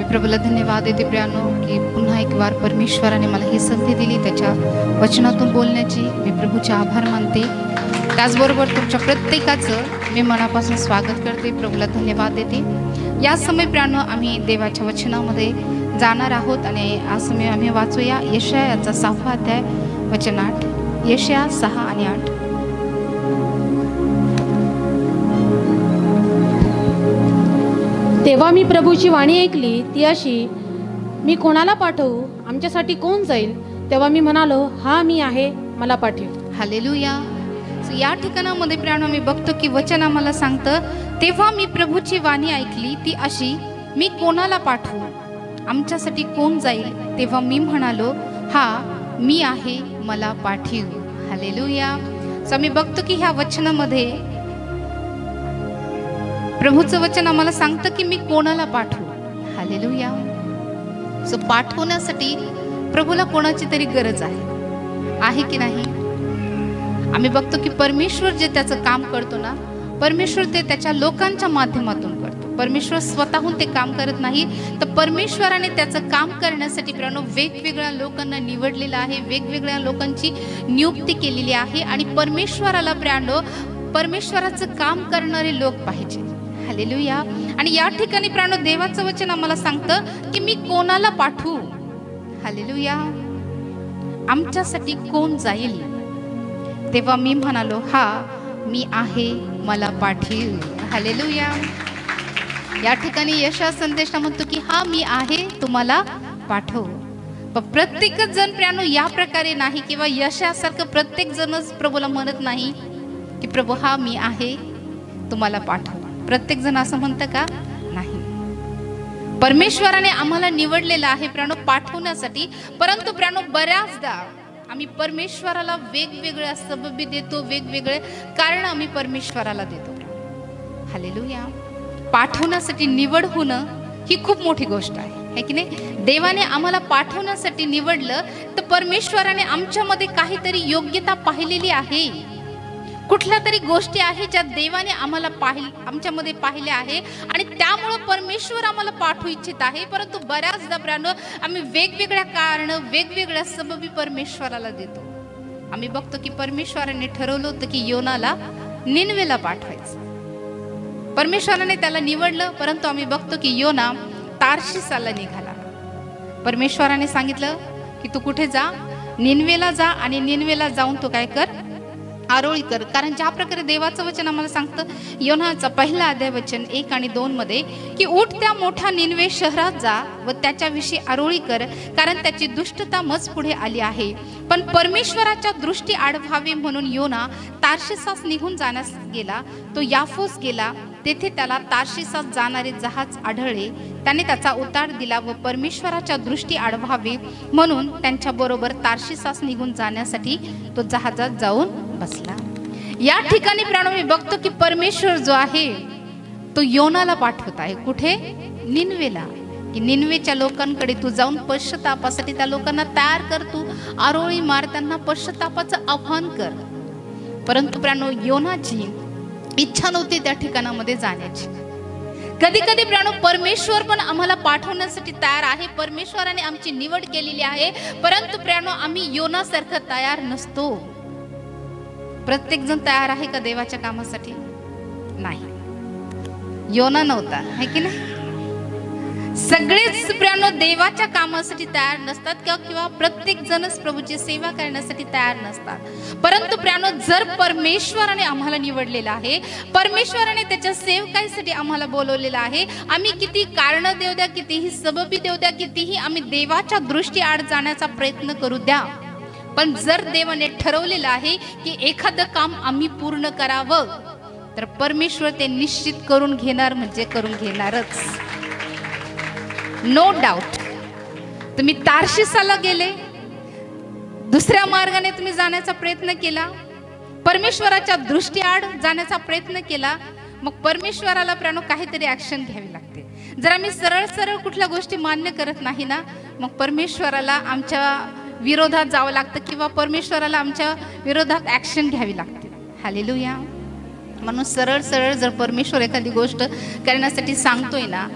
मी प्रभूला धन्यवाद देते प्रियानो की पुन्हा एक बार परमेश्वराने मला ही संधी दिली त्याच्या वचनातून बोलण्याची. मी प्रभूचे आभार मानते. त्याचबरोबर तुमच्या प्रत्येकाचं मी मनापासून स्वागत करते. प्रभूला धन्यवाद देते. या समय प्रियानो आम्ही देवाच्या वचनामध्ये जाणार आहोत आणि आज समय आम्ही वाचूया यशायाचा 6 अध्याय वचन 8. यशाया 6 आणि 8. तेव्हा मी प्रभूची वाणी ऐकली ती अशी, मी कोणाला पाठवू, आमच्यासाठी कोण जाईल? तेव्हा मी म्हणालो, हा मी आहे, मला पाठव. हालेलुया. या ठिकाणामध्ये प्रियानो मी बघतो की वचन आम्हाला सांगतं, तेव्हा मी प्रभूची वाणी ऐकली ती अशी, मी कोणाला पाठवू, आमच्यासाठी कोण जाईल? तेव्हा मी म्हणालो, हा मी आहे, मला पाठव. हालेलुया. सो मी बघतो की ह्या वचनामध्ये प्रभूचं वचन आम्हाला सांगतं की मी कोणाला पाठवू. हालेलुया. सो पाठवण्यासाठी प्रभूला कोणाची तरी गरज आहे की नाही? आम्ही बघतो की परमेश्वर जे त्याचं काम करतो ना, परमेश्वर ते त्याच्या लोकांच्या माध्यमातून करतो. परमेश्वर स्वतःहून ते काम करत नाही, तर परमेश्वराने त्याचं काम करण्यासाठी प्रियानो वेगवेगळ्या लोकांना निवडलेलं आहे, वेगवेगळ्या लोकांची नियुक्ती केलेली आहे आणि परमेश्वराला प्रियानो परमेश्वराचं काम करणारे लोक पाहिजे. हालेलुया. आणि या ठिकाणी प्रियानो देवाचं वचन आम्हाला सांगतं की मी कोणाला पाठवू. हालेलुया. आमच्यासाठी कोण जाईल? तेव्हा मी म्हणालो, हा मी आहे, मला पाठव. हालेलुया. या ठिकाणी यशा संदेशा म्हणतो की हा मी आहे, तुम्हाला पाठव. पण प्रत्येकच जण प्रियानो या प्रकारे नाही, किंवा यशासारखं प्रत्येक जणच प्रभूला म्हणत नाही की प्रभू हा मी आहे, तुम्हाला पाठव. प्रत्येक जण असं म्हणतं का? नाही. परमेश्वराने आम्हाला निवडलेलं आहे प्रियानो पाठवण्यासाठी. परंतु प्रियानो बऱ्याचदा आम्ही परमेश्वराला वेगवेगळ्या सबबी देतो, वेगवेगळे कारण आम्ही परमेश्वराला देतो. हालेलुया. पाठवण्यासाठी निवड होणं ही खूप मोठी गोष्ट आहे की नाही? देवाने आम्हाला पाठवण्यासाठी निवडलं तर परमेश्वराने आमच्यामध्ये काहीतरी योग्यता पाहिलेली आहे. कुठल्या तरी गोष्टी आहे ज्या देवाने आम्हाला आमच्यामध्ये पाहिल्या आहे आणि त्यामुळं परमेश्वर आम्हाला पाठवू इच्छित आहे. परंतु बऱ्याचदा प्रियानो आम्ही वेगवेगळ्या कारण, वेगवेगळ्या सबबी परमेश्वराला देतो. आम्ही बघतो की परमेश्वराने ठरवलं होतं की योनाला निनवेला पाठवायचं. परमेश्वराने त्याला निवडलं, परंतु आम्ही बघतो की योना तार्शिसाला निघाला. परमेश्वराने सांगितलं की तू कुठे जा? निनवेला जा आणि निनवेला जाऊन तू काय कर? आरोळी कर. कारण ज्या प्रकारे देवाचं वचन आम्हाला सांगतं योनाचा 1 अध्याय वचन 1 आणि 2 मध्ये की उठ त्या मोठ्या निनवे शहरात जा व त्याच्याविषयी आरोळी कर, कारण त्याची दुष्टता मज पुढे आली आहे. पण परमेश्वराच्या दृष्टी आड व्हावी म्हणून योना तार्शिसास निघून जाण्यास गेला. तो याफोस गेला. तेथे त्याला तार्शिसास जाणारे जहाज आढळले. त्याने त्याचा उतार दिला व परमेश्वराच्या दृष्टी आड व्हावी म्हणून त्यांच्या बरोबर तार्शिसास निघून जाण्यासाठी तो जहाजात जाऊन बसला. या ठिकाणी प्रियानो मी बघतो की परमेश्वर जो आहे तो योनाला पाठवत आहे. कुठे? निनवेला. की निनवेच्या लोकांकडे तू जाऊन पश्चातापासाठी त्या लोकांना तयार कर, तू आरोळी मार, त्यांना पश्चातापाचं आव्हान कर. परंतु प्रियानो योनाची इच्छा नव्हती त्या ठिकाणामध्ये जाण्याची. कधी कधी प्रियानो परमेश्वर पण आम्हाला पाठवण्यासाठी तयार आहे, परमेश्वराने आमची निवड केलेली आहे, परंतु प्रियानो आम्ही योनासारखं तयार नसतो. प्रत्येक जण तयार आहे का देवाच्या कामासाठी? नाही. योना नव्हता, है की नाही? सगळेच प्रियानो देवाच्या कामासाठी तयार नसतात किंवा प्रत्येक जणच प्रभूची सेवा करण्यासाठी तयार नसतात. परंतु प्रियानो जर परमेश्वराने आम्हाला निवडलेलं आहे, परमेश्वराने त्याच्या सेवकाईसाठी आम्हाला बोलवलेलं आहे, आम्ही किती कारण देऊ द्या, कितीही सबबी देऊ द्या, कितीही आम्ही देवाच्या दृष्टी आड जाण्याचा प्रयत्न करू द्या, पण जर देवाने ठरवलेलं आहे की एखादं काम आम्ही पूर्ण करावं, तर परमेश्वर ते निश्चित करून घेणार, म्हणजे करून घेणारच. No doubt. तुम्ही तार्शिसाला गेले, दुसऱ्या मार्गाने तुम्ही जाण्याचा प्रयत्न केला, परमेश्वराच्या दृष्टीआड जाण्याचा प्रयत्न केला, मग परमेश्वराला प्रियानो काहीतरी ऍक्शन घ्यावी लागते. जर आम्ही सरळ सरळ कुठल्या गोष्टी मान्य करत नाही ना, मग परमेश्वराला आमच्या विरोधात जावं लागतं किंवा परमेश्वराला आमच्या विरोधात ऍक्शन घ्यावी लागते. हालेलुया. म्हणून सरळ सरळ जर परमेश्वर एखादी गोष्ट करण्यासाठी सांगतोय ना,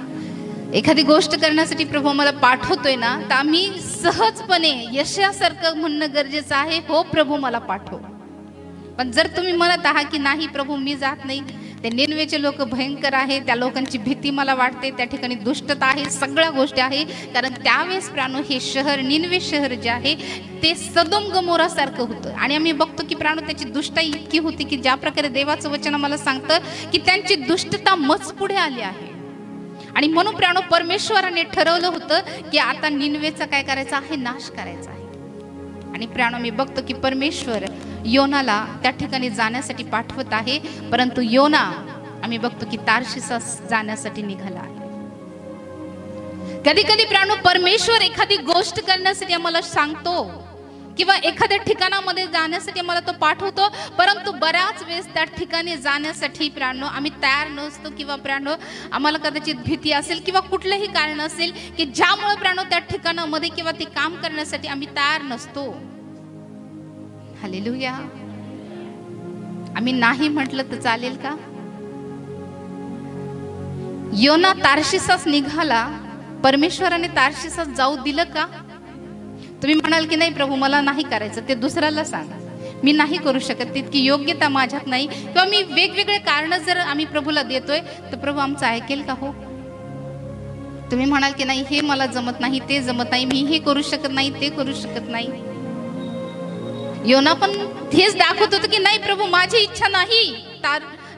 एखादी गोष्ट करण्यासाठी प्रभू मला पाठवतोय ना, तर आम्ही सहजपणे यशासारखं म्हणणं गरजेचं आहे, हो प्रभू मला पाठव. पण जर तुम्ही म्हणत आहात की नाही प्रभू मी जात नाही, ते निनवेचे लोक भयंकर आहे, त्या लोकांची भीती मला वाटते, त्या ठिकाणी दुष्टता आहे, सगळ्या गोष्टी आहे. कारण त्यावेळेस प्राणो हे शहर, निनवे शहर जे आहे ते सदोम गमोरा सारखं होतं. आणि आम्ही बघतो की प्राणो त्याची दुष्टाई इतकी होती की ज्या प्रकारे देवाचं वचन आम्हाला सांगतं की त्यांची दुष्टता मच पुढे आली आहे. आणि म्हणून प्राणो परमेश्वराने ठरवलं होतं की आता निनवेचा काय करायचा आहे, नाश करायचा आहे. आणि प्राणो मी बघतो की परमेश्वर योनाला त्या ठिकाणी जाण्यासाठी पाठवत आहे, परंतु योना आम्ही बघतो की तार्शिसास जाण्यासाठी निघाला आहे. कधी कधी प्राणो परमेश्वर एखादी गोष्ट करण्यासाठी आम्हाला सांगतो किंवा एखाद्या ठिकाणामध्ये जाण्यासाठी आम्हाला तो पाठवतो, परंतु बऱ्याच वेळेस त्या ठिकाणी जाण्यासाठी प्राणो आम्ही तयार नसतो किंवा प्राणो आम्हाला कदाचित भीती असेल किंवा कुठलंही कारण असेल की ज्यामुळे प्राणो त्या ठिकाणामध्ये किंवा ते काम करण्यासाठी आम्ही तयार नसतो. हालेलुया. आम्ही नाही म्हटलं तर चालेल का? योना तार्शिसास निघाला, परमेश्वराने तार्शिसास जाऊ दिलं का? तुम्ही म्हणाल की नाही प्रभू मला नाही करायचं, ते दुसऱ्याला सांगा, मी नाही करू शकत, तितकी योग्यता माझ्यात नाही, किंवा मी वेगवेगळे कारण जर आम्ही प्रभूला देतोय तर प्रभू आमचं ऐकेल का? हो. तुम्ही म्हणाल की नाही हे मला जमत नाही, ते जमत नाही, मी हे करू शकत नाही, ते करू शकत नाही. योना पण हेच दाखवत होतं की नाही प्रभू माझी इच्छा नाही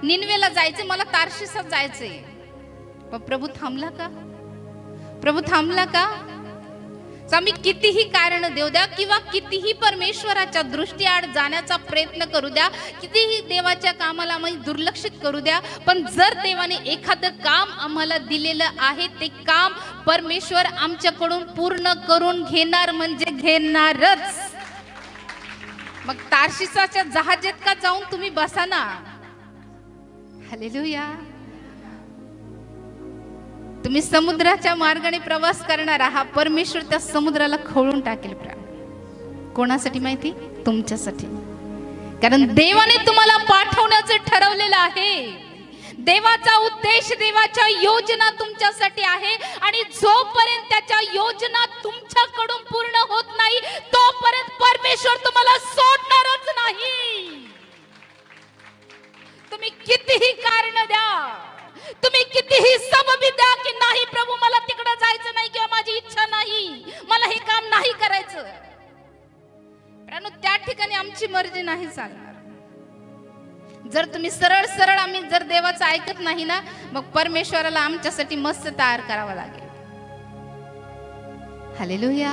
निनवेला जायचे, मला तार्शिसात जायचे. पण प्रभू थांबला का? प्रभू थांबला का? आम्ही कितीही कारण देऊ द्या किंवा कितीही परमेश्वराच्या दृष्टीआड जाण्याचा प्रयत्न करू द्या, कितीही देवाच्या कामाला आम्ही दुर्लक्षित करू द्या, पण जर देवाने एखादं काम आम्हाला दिलेलं आहे ते काम परमेश्वर आमच्याकडून पूर्ण करून घेणार म्हणजे घेणारच. मग तार्शिसाच्या जहाजात का जाऊन तुम्ही बसा ना. हालेलुया. तुम्ही समुद्राच्या मार्गाने प्रवास करणार आहात, परमेश्वर त्या समुद्राला खवळून टाकेल. कोणासाठी माहिती? तुमच्यासाठी. कारण देवाने तुम्हाला पाठवण्याचं ठरवलेलं आहे. देवाचा उद्देश, देवाच्या योजना तुमच्यासाठी आहे, आणि जोपर्यंत त्याच्या योजना तुमच्याकडून पूर्ण होत नाही तोपर्यंत परमेश्वर तुम्हाला सोडणारच नाही. तुम्ही कितीही कारण द्या, तुम्ही कितीही सबबी द्या की नाही प्रभू मला तिकडे जायचं नाही किंवा माझी इच्छा नाही, मला हे काम नाही करायचं, परंतु त्या ठिकाणी आमची मर्जी नाही चालणार. जर तुम्ही सरळ सरळ आम्ही जर देवाचं ऐकत नाही ना, मग परमेश्वराला आमच्यासाठी मस्त तयार करावं लागेल. हालेलुया.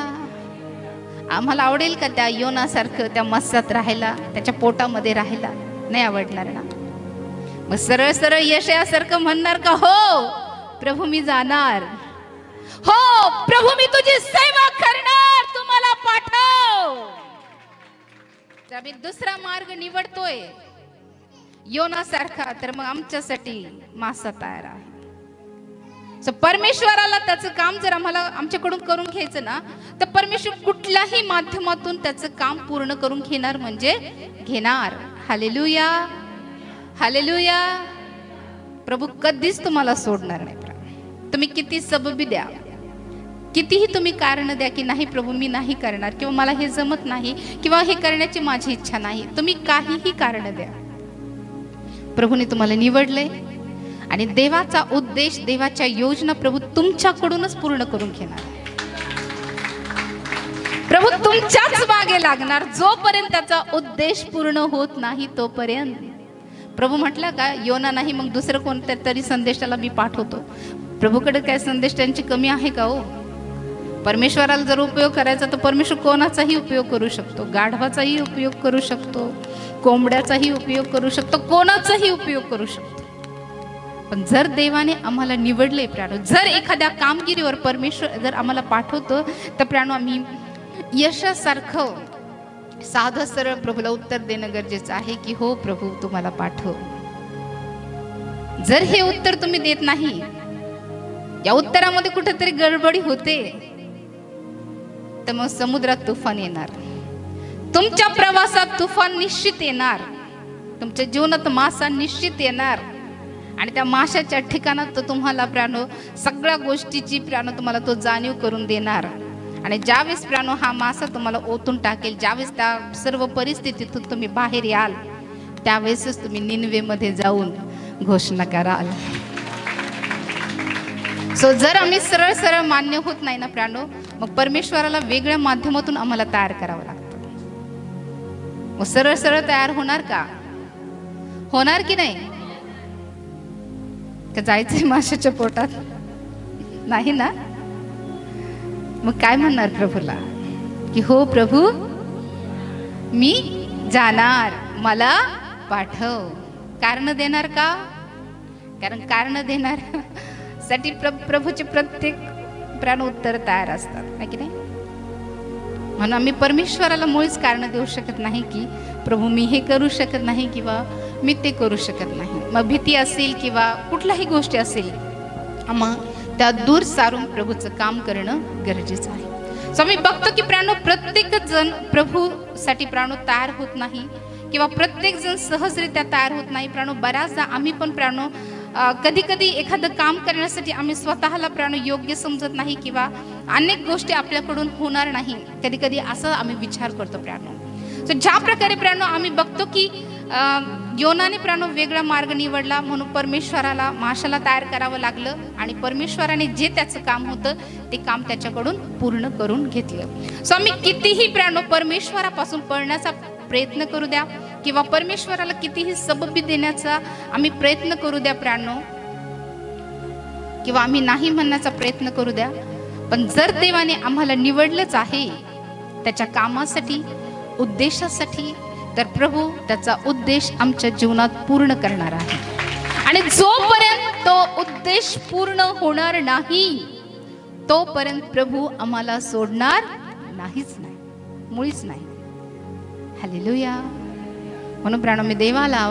आम्हाला आवडेल का त्या योनासारखं त्या मस्तात राहायला, त्याच्या पोटामध्ये राहायला? नाही आवडणार ना. मग सरळ सरळ यशासारखं म्हणणार का, हो प्रभू मी जाणार, हो प्रभू मी तुझी सेवा करणार, तू मला पाठव. तर आम्ही दुसरा मार्ग निवडतोय योनासारखा, तर मग आमच्यासाठी मासा तयार आहे. परमेश्वराला त्याचं काम जर आम्हाला आमच्याकडून करून घ्यायचं ना, तर परमेश्वर कुठल्याही माध्यमातून त्याचं काम पूर्ण करून घेणार म्हणजे घेणार. हालेलुया. हालेलुया. प्रभू कधीच तुम्हाला सोडणार नाही. तुम्ही किती सबबी द्या, कितीही तुम्ही कारण द्या की नाही प्रभू मी नाही करणार, किंवा मला हे जमत नाही, किंवा हे करण्याची माझी इच्छा नाही, तुम्ही काहीही कारण द्या, प्रभूने तुम्हाला निवडलंय आणि देवाचा उद्देश, देवाच्या योजना प्रभू तुमच्याकडूनच पूर्ण करून घेणार. प्रभू तुमच्याच मागे लागणार जोपर्यंत त्याचा उद्देश पूर्ण होत नाही तोपर्यंत. प्रभू म्हटलं का योना नाही मग दुसरं कोणत्या तरी संदेशाला मी पाठवतो. प्रभूकडे काय संदेश त्यांची कमी आहे का? हो, परमेश्वराला जर उपयोग करायचा तर परमेश्वर कोणाचाही उपयोग करू शकतो, गाढवाचाही उपयोग करू शकतो, कोंबड्याचाही उपयोग करू शकतो, कोणाचाही उपयोग करू शकतो. पण जर देवाने आम्हाला निवडले प्राणो, जर एखाद्या कामगिरीवर परमेश्वर जर आम्हाला पाठवतो तर प्राणो आम्ही यशासारखं साधं सरळ प्रभूला उत्तर देणं गरजेचं आहे की हो प्रभू तुम्हाला पाठव. जर हे उत्तर तुम्ही देत नाही, या उत्तरामध्ये कुठेतरी गडबडी होते, तर मग समुद्रात तुफान येणार, तुमच्या प्रवासात तुफान निश्चित येणार, तुमच्या जीवनात मासा निश्चित येणार. आणि त्या माशाच्या ठिकाणात तो तुम्हाला प्राणो सगळ्या गोष्टीची प्राणो तुम्हाला तो जाणीव करून देणार. आणि ज्यावेळेस प्राणो हा मासा तुम्हाला ओतून टाकेल, ज्यावेळेस त्या सर्व परिस्थितीतून तुम्ही बाहेर याल, त्यावेळेसच तुम्ही निनवेमध्ये जाऊन घोषणा कराल. सो जर आम्ही सरळ सरळ मान्य होत नाही ना प्राणो, मग परमेश्वराला वेगळ्या माध्यमातून आम्हाला तयार करावं लागतं. मग सरळ सरळ तयार होणार का? होणार की नाही? का जायचंय माशाच्या पोटात? नाही ना. मग काय म्हणणार प्रभूला की हो प्रभू मी जाणार, मला पाठव. कारण देणार का? कारण कारण देणार साठी प्रभूचे प्रत्येक प्राण उत्तर तयार असतात, नाही की नाही? म्हणून आम्ही परमेश्वराला मुळीच कारण देऊ शकत नाही की प्रभू मी हे करू शकत नाही किंवा मी ते करू शकत नाही. मग भीती असेल किंवा कुठल्याही गोष्टी असेल, मग त्या दूर सारून प्रभूचं काम करणं गरजेचं आहे. सो आम्ही बघतो की प्राणो प्रत्येक जण प्रभूसाठी प्राणो तयार होत नाही किंवा प्रत्येक जण सहजरित्या तयार होत नाही. प्राणो बऱ्याचदा आम्ही पण प्राणो कधी कधी एखादं काम करण्यासाठी आम्ही स्वतःला प्राणो योग्य समजत नाही किंवा अनेक गोष्टी आपल्याकडून होणार नाही, कधी कधी असं आम्ही विचार करतो प्राणो. सो ज्या प्रकारे प्राणो आम्ही बघतो की योनाने प्राणो वेगळा मार्ग निवडला, म्हणून परमेश्वराला माशाला तयार करावं लागलं आणि परमेश्वराने जे त्याचं काम होतं ते काम त्याच्याकडून पूर्ण करून घेतलं. सो आम्ही कितीही प्राणो परमेश्वरापासून पळण्याचा प्रयत्न करू द्या किंवा परमेश्वराला कितीही सबबी देण्याचा आम्ही प्रयत्न करू द्या प्राणो, किंवा आम्ही नाही म्हणण्याचा प्रयत्न करू द्या, पण जर देवाने आम्हाला निवडलंच आहे त्याच्या कामासाठी, उद्देशासाठी, तर प्रभू त्याचा उद्देश आमच्या जीवनात पूर्ण करणार आहे. आणि जोपर्यंत तो उद्देश पूर्ण होणार नाही तोपर्यंत प्रभू आम्हाला सोडणार नाहीच नाही, मुळीच नाही. हालेलुया. म्हणून प्राणो मी देवाला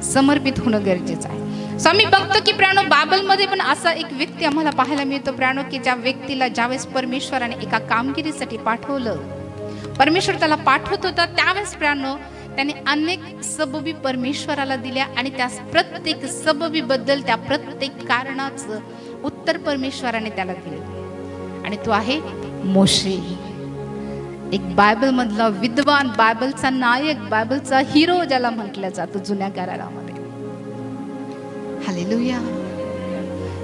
समर्पित होणं गरजेचं आहे. सो आम्ही बघतो की प्राणो बायबलमध्ये पण असा एक व्यक्ती आम्हाला पाहायला मिळतो प्राणो की ज्या व्यक्तीला ज्यावेळेस परमेश्वराने एका कामगिरीसाठी पाठवलं, परमेश्वर त्याला पाठवत होता, त्यावेळेस प्राणो त्याने अनेक सबबी परमेश्वराला दिल्या आणि त्या प्रत्येक सबबी बद्दल, त्या प्रत्येक कारणाचं उत्तर परमेश्वराने त्याला दिलं. आणि तो आहे मोशे, एक बायबल मधला विद्वान, बायबलचा नायक, बायबलचा हिरो ज्याला म्हटलं जातं जुन्या करारामध्ये. हालेलुया.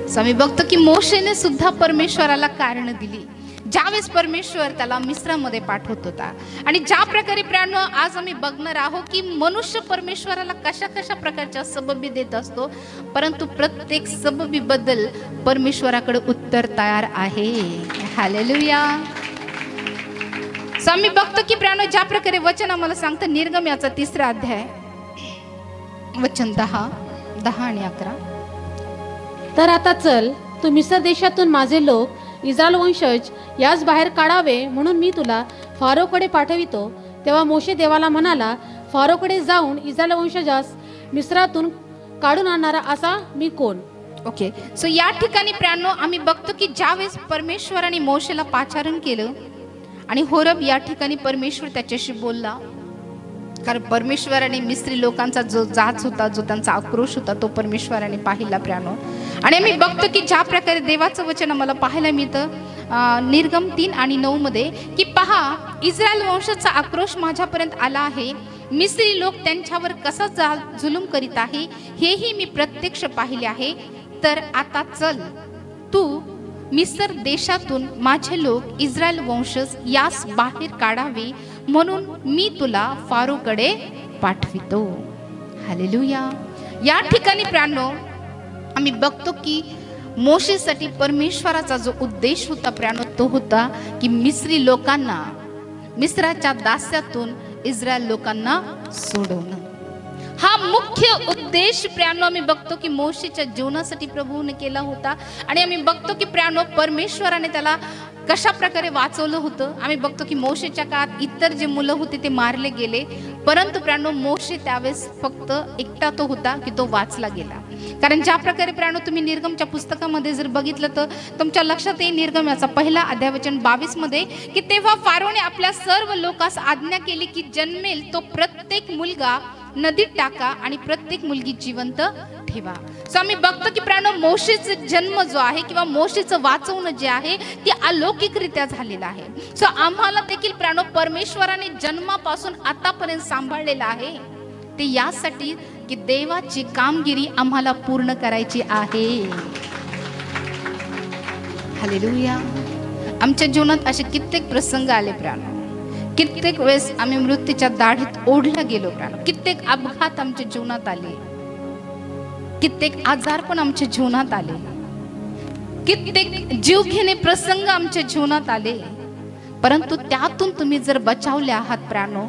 सो आम्ही बघतो की मोशेने सुद्धा परमेश्वराला कारण दिली ज्यावेळेस परमेश्वर त्याला मिस्रामध्ये पाठवत होता. आणि ज्या प्रकारे प्राण आज आम्ही बघणार आहोत की मनुष्य परमेश्वराला कशा कशा प्रकारच्या सबबी देत असतो, परंतु प्रत्येक सबबी बद्दल परमेश्वराकडे उत्तर तयार आहे. हालेलुया. सो आम्ही बघतो की प्राण ज्या प्रकारे वचन आम्हाला सांगतं, निर्गम याचा 3रा अध्याय वचन 10 आणि 11. तर आता चल, तू मिस्र देशातून माझे लोक इस्रायल वंशज यास बाहेर काढावे म्हणून मी तुला फारोकडे पाठवितो. तेव्हा मोशे देवाला म्हणाला, फारोकडे जाऊन इस्रायल वंशजास मिस्रातून काढून आणणारा असा मी कोण? ओके. सो या ठिकाणी प्राणो आम्ही बघतो की ज्यावेळेस परमेश्वराने मोशेला पाचारण केलं आणि होरब या ठिकाणी परमेश्वर त्याच्याशी बोलला, कारण परमेश्वराने मिस्री लोकांचा जो जाच होता, जो त्यांचा आक्रोश होता, तो परमेश्वराने पाहिला प्राणो. आणि आम्ही बघतो की ज्या प्रकारे देवाचं वचन आम्हाला पाहायला मिळतं निर्गम 3 आणि 9 मध्ये की पहा, इस्रायल वंशाचा आक्रोश माझ्यापर्यंत आला आहे, मिस्री लोक त्यांच्यावर कसा जुलूम करीत आहे हेही मी प्रत्यक्ष पाहिले आहे. तर आता चल, तू मिस्र देशातून माझे लोक इस्रायल वंशज यास बाहेर काढावे म्हणून मी तुला फारोकडे पाठवितो. हालेलुया. या ठिकाणी प्राणो आम्ही बघतो की मोशेसाठी परमेश्वराचा जो उद्देश होता प्राणो, तो होता की मिस्री लोकांना, मिस्राच्या दास्यातून इस्रायल लोकांना सोडवणं. हा मुख्य उद्देश प्राणो आम्ही बघतो की मोशेच्या जीवनासाठी प्रभूने केला होता. आणि आम्ही बघतो की प्राणो परमेश्वराने त्याला कशा प्रकारे वाचवलं होतं. आम्ही बघतो की मोशेच्या काळात इतर जे मुलं होते ते मारले गेले, परंतु प्राणो मोशे त्यावेळेस फक्त एकटा तो होता की तो वाचला गेला. कारण ज्या प्रकारे प्राणो तुम्ही निर्गमच्या पुस्तकामध्ये जर बघितलं तर तुमच्या लक्षात येईल, निर्गम याचा 1 अध्याय वचन 22 मध्ये की तेव्हा फारोने आपल्या सर्व लोकांस आज्ञा केली की जन्मेल तो प्रत्येक मुलगा नदीत टाका आणि प्रत्येक मुलगी जिवंत ठेवा. सो आम्ही बघतो की प्राण मोशेचा जन्म जो आहे किंवा मोशेचं वाचवणं जे आहे ते अलौकिकरित्या झालेलं आहे. सो आम्हाला देखील प्राण परमेश्वराने जन्मापासून आतापर्यंत सांभाळलेलं आहे ते यासाठी की देवाची कामगिरी आम्हाला पूर्ण करायची आहे. हालेलुया. आमच्या जीवनात असे कित्येक प्रसंग आले प्राण. कित्येक वेळेस आम्ही मृत्यूच्या दाढीत ओढल्या गेलो प्राण. कित्येक अपघात आमच्या जीवनात आले. कित्येक आजार पण आमच्या जीवनात आले. कित्येक जीवघेणे प्रसंग आमच्या जीवनात आले. परंतु त्यातून तुम्ही जर बचावले आहात प्राणो,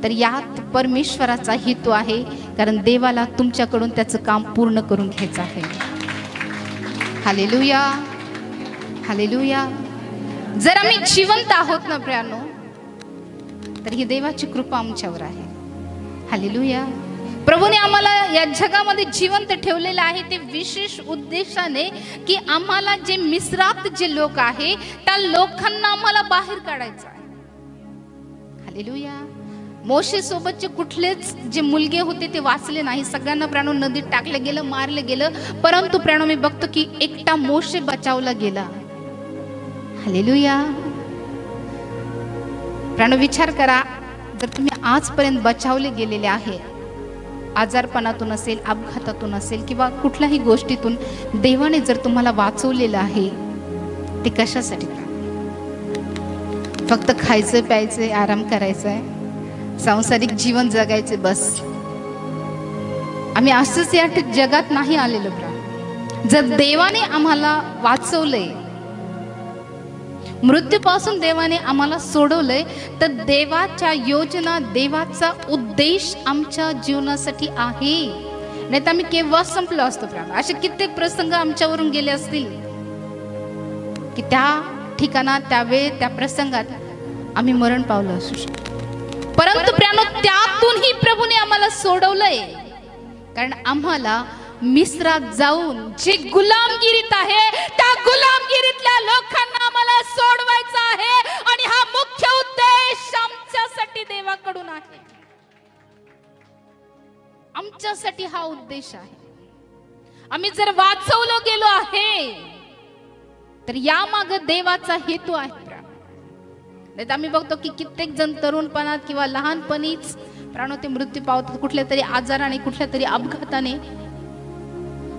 तर यात परमेश्वराचा हेतू आहे. कारण देवाला तुमच्याकडून त्याचं काम पूर्ण करून घ्यायचं आहे. Hallelujah, hallelujah. जर आम्ही जिवंत आहोत ना प्राणो, तर ही देवाची कृपा आमच्यावर आहे. हालेलुया. प्रभूने आम्हाला या जगामध्ये जिवंत ठेवलेलं आहे ते विशेष उद्देशाने की आम्हाला जे मिस्रात जे लोक आहे त्या लोकांना आम्हाला बाहेर काढायचं आहे. हालेलुया. मोशे सोबतचे कुठलेच जे मुलगे होते ते वाचले नाही. सगळ्यांना प्राणो नदीत टाकलं गेलं, मारलं गेलं. परंतु प्राणो मी बघतो की एकटा मोशे बचावला गेला. हालेलुया. प्राणो विचार करा, जर तुम्ही आजपर्यंत बचावले गेलेले आहे, आजारपणातून असेल, अपघातातून असेल किंवा कुठल्याही गोष्टीतून देवाने जर तुम्हाला वाचवलेलं आहे, ते कशासाठी? फक्त खायचं प्यायचं, आराम करायचा आहे, सांसारिक जीवन जगायचे बस. आम्ही असंच या जगात नाही आलेलो प्राण. जर देवाने आम्हाला वाचवलंय, मृत्यूपासून देवाने आम्हाला सोडवलंय, तर देवाच्या योजना, देवाचा उद्देश आमच्या जीवनासाठी आहे. नाही तर आम्ही केव्हा संपलो असतो प्राण. असे कित्येक प्रसंग आमच्यावरून गेले असतील की त्या ठिकाणात, त्या वेळ, त्या प्रसंगात आम्ही मरण पावलो असू शकतो. परंतु प्राणो त्यातूनही प्रभूने आम्हाला सोडवलंय. कारण आम्हाला मिस्रात जाऊन जे गुलामगिरीत आहे त्या गुलामगिरीतल्या लोकांना आम्हाला सोडवायचं आहे. आणि हा मुख्य उद्देश आमच्यासाठी देवाकडून आहे. आमच्यासाठी हा उद्देश आहे. आम्ही जर वाचवलो गेलो आहे, तर यामागे देवाचा हेतू आहे. नाही तर आम्ही बघतो की कित्येक जण तरुणपणात किंवा लहानपणीच प्राणो ते मृत्यू पावतात. कुठल्या तरी आजाराने, कुठल्या तरी अपघाताने,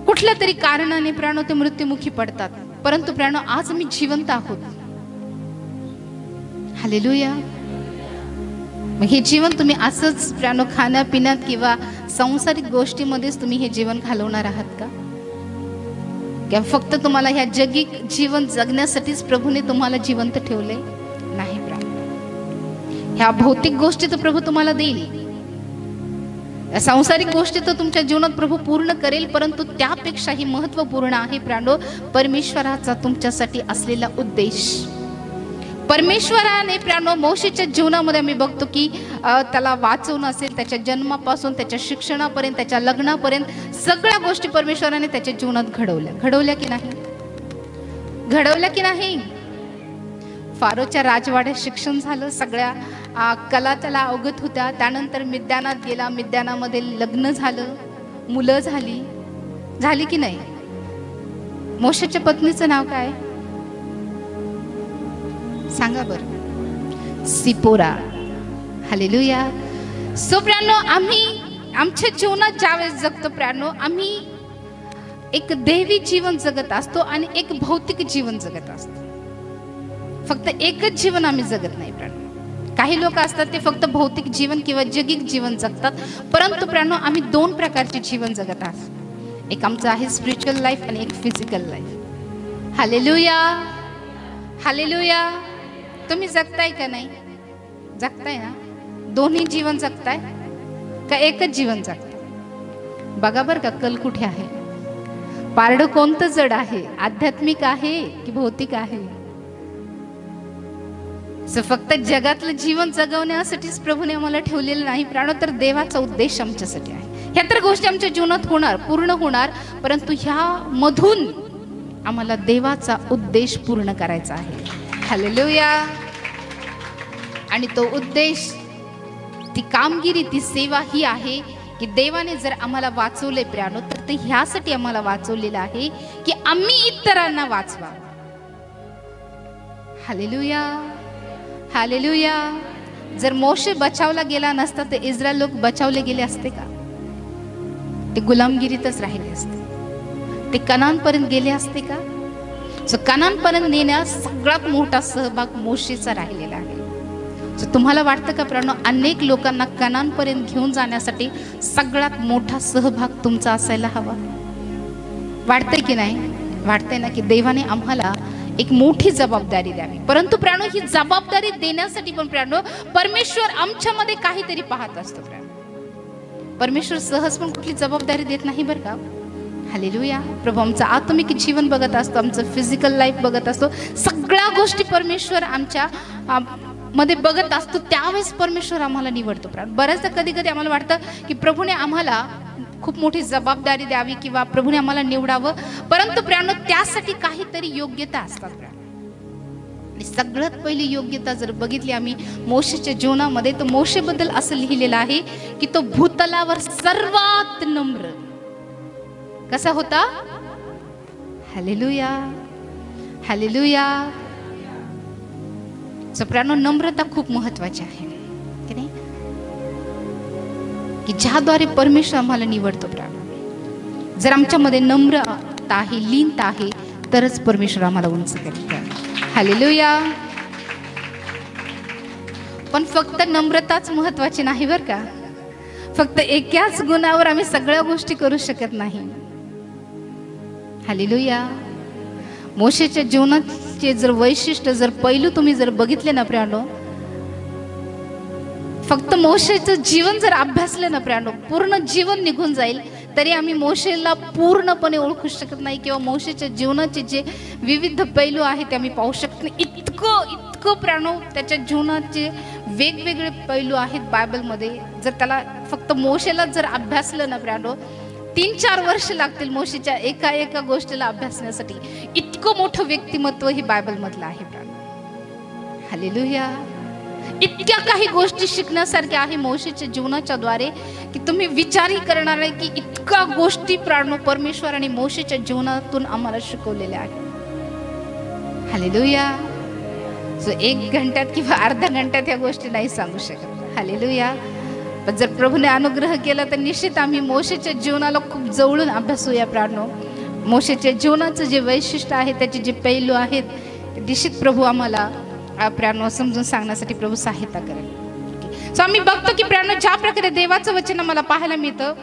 कुठल्या तरी कारणाने प्राणो ते मृत्युमुखी पडतात. परंतु प्राणो आज आम्ही जिवंत आहोत. हालेलुया. मग हे जीवन तुम्ही असंच प्राणो खाण्यापिण्यात किंवा सांसारिक गोष्टीमध्येच तुम्ही हे जीवन घालवणार आहात का? किंवा फक्त तुम्हाला ह्या जगिक जीवन जगण्यासाठीच प्रभूने तुम्हाला जिवंत ठेवले? नाही प्राण. ह्या भौतिक गोष्टी तर प्रभू तुम्हाला देईल, सांसारिक गोष्टी तर तुमच्या जीवनात प्रभू पूर्ण करेल. परंतु त्यापेक्षाही महत्वपूर्ण आहे प्राणो परमेश्वराचा तुमच्यासाठी असलेला उद्देश. परमेश्वराने प्राणो मोशेच्या जीवनामध्ये आम्ही बघतो की त्याला वाचवणं असेल, त्याच्या जन्मापासून त्याच्या शिक्षणापर्यंत, त्याच्या लग्नापर्यंत सगळ्या गोष्टी परमेश्वराने त्याच्या जीवनात घडवल्या की नाही? घडवल्या की नाही? फारोच्या राजवाड्यात शिक्षण झालं, सगळ्या कला त्याला अवगत होत्या. त्यानंतर मिद्यानात गेला, मिद्यानामध्ये लग्न झालं, मुलं झाली की नाही? मोशेच्या पत्नीचं नाव काय सांगा बरं? सिपोरा. हालेलुया. सो प्राणो आम्ही आमच्या जीवनात ज्यावेळेस जगतो प्राणो, आम्ही एक देवी जीवन जगत असतो आणि एक भौतिक जीवन जगत असतो. फक्त एकच जीवन आम्ही जगत नाही प्राणो. काही लोक असतात ते फक्त भौतिक जीवन किंवा जगिक जीवन जगतात. परंतु प्राणो आम्ही दोन प्रकारचे जीवन जगत आहोत. एक आमचं आहे स्पिरिच्युअल लाईफ आणि एक फिजिकल लाईफ. Hallelujah, hallelujah. तुम्ही जगताय का नाही? जगताय ना? दोन्ही जीवन जगताय का एकच जीवन जगताय? बघा बरं का कल कुठे आहे. पारडं कोणतं जड आहे? आध्यात्मिक आहे की भौतिक आहे? फक्त जगातलं जीवन जगवण्यासाठीच प्रभूने आम्हाला ठेवलेलं नाही प्राणो, तर देवाचा उद्देश आमच्यासाठी आहे. ह्या तर गोष्टी आमच्या जीवनात होणार, पूर्ण होणार. परंतु ह्या मधून आम्हाला देवाचा उद्देश पूर्ण करायचा आहे. हालेलुया. आणि तो उद्देश, ती कामगिरी, ती सेवा ही आहे की देवाने जर आम्हाला वाचवले प्रियानो, तर ते ह्यासाठी आम्हाला वाचवलेलं आहे की आम्ही इतरांना वाचवा. Hallelujah, hallelujah. जर मोशे बचावला गेला नसता तर इस्रायल लोक बचावले गेले असते का? ते गुलामगिरीतच राहिले असते. ते कनानपर्यंत गेले असते का? सो कनानपर्यंत नेण्यास सगळ्यात मोठा सहभाग मोशेचा राहिलेला आहे. सो तुम्हाला वाटतं का प्रियानो, अनेक लोकांना कनानपर्यंत घेऊन जाण्यासाठी सगळ्यात मोठा सहभाग तुमचा असायला हवा? वाटतंय की नाही? वाटतंय ना की देवाने आम्हाला एक मोठी जबाबदारी द्यावी. परंतु प्रियानो, ही जबाबदारी देण्यासाठी पण प्रियानो परमेश्वर आमच्यामध्ये काहीतरी पाहत असतो. प्रियानो, परमेश्वर सहज पण कुठली जबाबदारी देत नाही बरं का. हालेलुया. प्रभू आमचं आत्मिक जीवन बघत असतो, आमचं फिजिकल लाईफ बघत असतो, सगळ्या गोष्टी परमेश्वर आमच्या मध्ये बघत असतो. त्यावेळेस परमेश्वर आम्हाला निवडतो. बऱ्याचदा कधी कधी आम्हाला वाटतं की प्रभूने आम्हाला खूप मोठी जबाबदारी द्यावी किंवा प्रभूने आम्हाला निवडावं, परंतु प्रियानो त्यासाठी काहीतरी योग्यता असतात. आणि सगळ्यात पहिली योग्यता जर बघितली आम्ही मोशेच्या जीवनामध्ये, तर मोशेबद्दल असं लिहिलेलं आहे की तो भूतलावर सर्वात नम्र कसा होता. Hallelujah, hallelujah. प्रियानो, नम्रता खूप महत्वाची आहे की नाही, की ज्याद्वारे परमेश्वर आम्हाला निवडतो. प्रियानो, जर आमच्यामध्ये नम्रता आहे, लीनता आहे, तरच परमेश्वर आम्हाला उंच करेल. हालेलुया. पण फक्त नम्रताच महत्वाची नाही बरं का. फक्त एकाच गुणावर आम्ही सगळ्या गोष्टी करू शकत नाही. हालेलुया. मोशेच्या जीवनाचे जर वैशिष्ट्य, जर पैलू तुम्ही जर बघितले ना प्रियानो, फक्त मोशेचं जीवन जर अभ्यासलं ना प्रियानो, पूर्ण जीवन निघून जाईल तरी आम्ही मोशेला पूर्णपणे ओळखू शकत नाही किंवा मोशेच्या जीवनाचे जे विविध पैलू आहेत ते आम्ही पाहू शकत नाही. इतकं प्रियानो त्याच्या जीवनाचे वेगवेगळे पैलू आहेत बायबलमध्ये. जर त्याला फक्त मोशेला जर अभ्यासलं ना प्रियानो, 3-4 वर्ष लागतील मोशेच्या एका गोष्टीला अभ्यासण्यासाठी. इतकं मोठं व्यक्तिमत्व हे बायबल मधलं आहे प्रियानो. हालेलुया. इतक्या काही गोष्टी शिकण्यासारख्या आहे मोशेच्या जीवनाच्या द्वारे की तुम्ही विचारही करणार आहे की इतक्या गोष्टी प्रियानो परमेश्वर आणि मोशेच्या जीवनातून आम्हाला शिकवलेल्या आहेत. हालेलुया. सो 1 घंट्यात किंवा अर्ध्या घंट्यात ह्या गोष्टी नाही सांगू शकत. हालेलुया. पण जर प्रभूने अनुग्रह केला तर निश्चित आम्ही मोशेच्या जीवनाला खूप जवळून अभ्यासूया प्रियानो. मोशेच्या जीवनाचं जे वैशिष्ट्य आहे, त्याचे जे पैलू आहेत, ते निश्चित प्रभू आम्हाला प्रियानो समजून सांगण्यासाठी प्रभू सहायता करेल. सो आम्ही बघतो की प्रियानो ज्या प्रकारे देवाचं वचन आम्हाला पाहायला मिळतं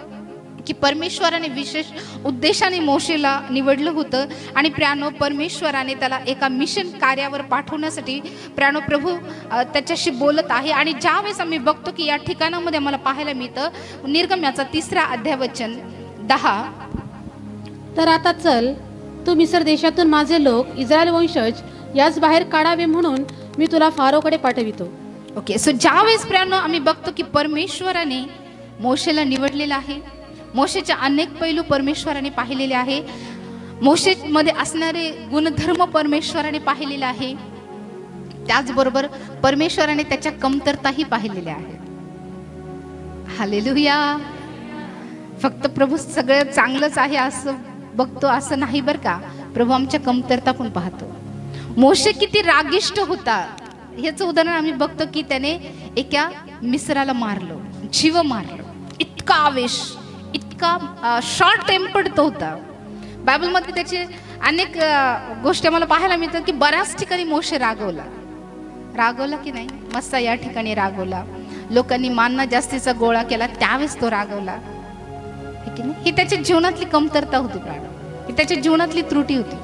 की परमेश्वराने विशेष उद्देशाने मोशेला निवडलं होतं आणि प्रियानो परमेश्वराने त्याला एका मिशन कार्यावर पाठवण्यासाठी प्रियानो प्रभू त्याच्याशी बोलत आहे. आणि ज्यावेळेस आम्ही बघतो की या ठिकाणामध्ये आम्हाला पाहायला मिळतं निर्गमनाचा 3रा अध्याय वचन 10. तर आता चल, तू मिस्र देशातून माझे लोक इस्रायल वंशज याच बाहेर काढावे म्हणून मी तुला फारोकडे पाठवितो. ओके. सो ज्यावेळेस प्रियानो आम्ही बघतो की परमेश्वराने मोशेला निवडलेलं आहे, मोशेचे अनेक पैलू परमेश्वराने पाहिलेले आहे, मोशेमध्ये असणारे गुणधर्म परमेश्वराने पाहिलेले आहे, त्याचबरोबर परमेश्वराने त्याच्या कमतरताही पाहिलेल्या आहेत. हालेलुया. फक्त प्रभू सगळं चांगलंच आहे असं बघतो असं नाही बरं का. प्रभू आमच्या कमतरता पण पाहतो. मोशे किती रागिष्ट होता ह्याचं उदाहरण आम्ही बघतो की त्याने एका मिस्राला मारलं, जीव मारलं. इतका आवेश, इतका शॉर्ट टेम्पर्ड तो होता. बायबलमध्ये त्याचे अनेक गोष्टी आम्हाला पाहायला मिळतात की बऱ्याच ठिकाणी मोशे रागवला की नाही. मस्त या ठिकाणी रागवला, लोकांनी मानना जास्तीचा गोळा केला त्यावेळेस तो रागवला की नाही. ही त्याच्या जीवनातली कमतरता होती प्रियानो, ही त्याच्या जीवनातली त्रुटी होती.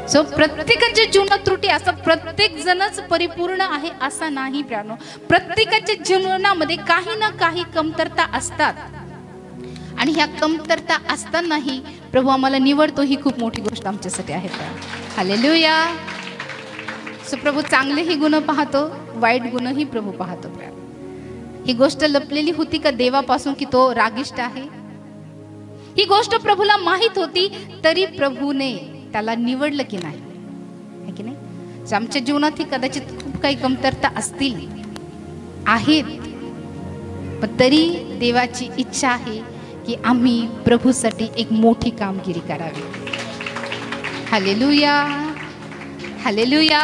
सो प्रत्येकाच्या जीवनात त्रुटी असतात. प्रत्येक जणच परिपूर्ण आहे असा नाही प्रियानो. प्रत्येकाच्या जीवनामध्ये काही ना काही कमतरता असतात आणि ह्या कमतरता असतानाही प्रभू आम्हाला निवडतो. ही खूप मोठी गोष्ट आमच्यासाठी आहे. हालेलुया. सो प्रभू चांगलेही गुण पाहतो, वाईट गुणही प्रभू पाहतो. ही गोष्ट लपलेली होती का देवापासून की तो रागिष्ट आहे? ही गोष्ट प्रभूला माहित होती तरी प्रभूने त्याला निवडलं की नाही, है की नाही. आमच्या जीवनात ही कदाचित खूप काही कमतरता असतील आहेत, पण तरी देवाची इच्छा आहे की आम्ही प्रभूसाठी एक मोठी कामगिरी करावी. Hallelujah, hallelujah.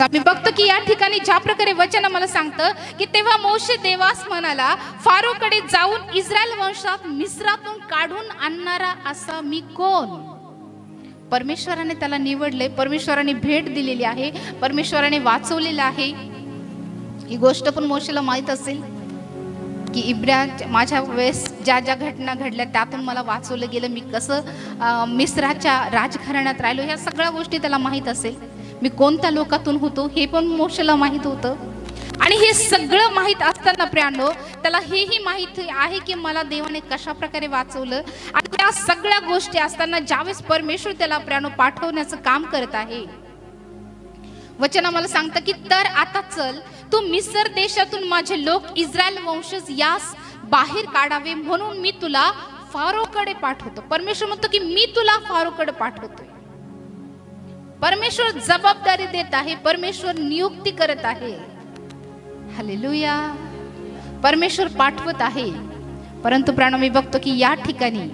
आम्ही बघतो की या ठिकाणी ज्या प्रकारे वचन आम्हाला सांगतं की तेव्हा मोशे देवास म्हणाला, फारोकडे जाऊन इस्रायल वंशात मिस्रातून काढून आणणारा असा मी कोण? परमेश्वराने त्याला निवडले, परमेश्वराने भेट दिलेली आहे, परमेश्वराने वाचवलेलं आहे. ही गोष्ट पण मोशेला माहीत असेल की माझ्या वेळेस ज्या ज्या घटना घडल्या त्यातून मला वाचवलं गेलं, मी कसं मिस्राच्या राजघराण्यात राहिलो, ह्या सगळ्या गोष्टी त्याला माहीत असेल. मी कोणत्या लोकातून होतो हे पण मोशेला माहीत होतं. आणि हे सगळं माहीत असताना प्रियांनो त्याला हेही माहीत आहे की मला देवाने कशा प्रकारे वाचवलं. आणि त्या सगळ्या गोष्टी असताना ज्यावेळेस परमेश्वर त्याला प्रियांनो पाठवण्याचं काम करत आहे, वचन आम्हाला सांगतं की तर आता चल, तू मिस्र देशातून माझे लोक इस्रायल वंशज यास बाहेर काढावे म्हणून मी तुला फारोकडे पाठवतो. परमेश्वर म्हणतो की मी तुला फारोकडे पाठवतोय. परमेश्वर जबाबदारी देत आहे, परमेश्वर नियुक्ती करत आहे. हालेलुया. परमेश्वर पाठवत आहे. परंतु प्राण मी बघतो की या ठिकाणी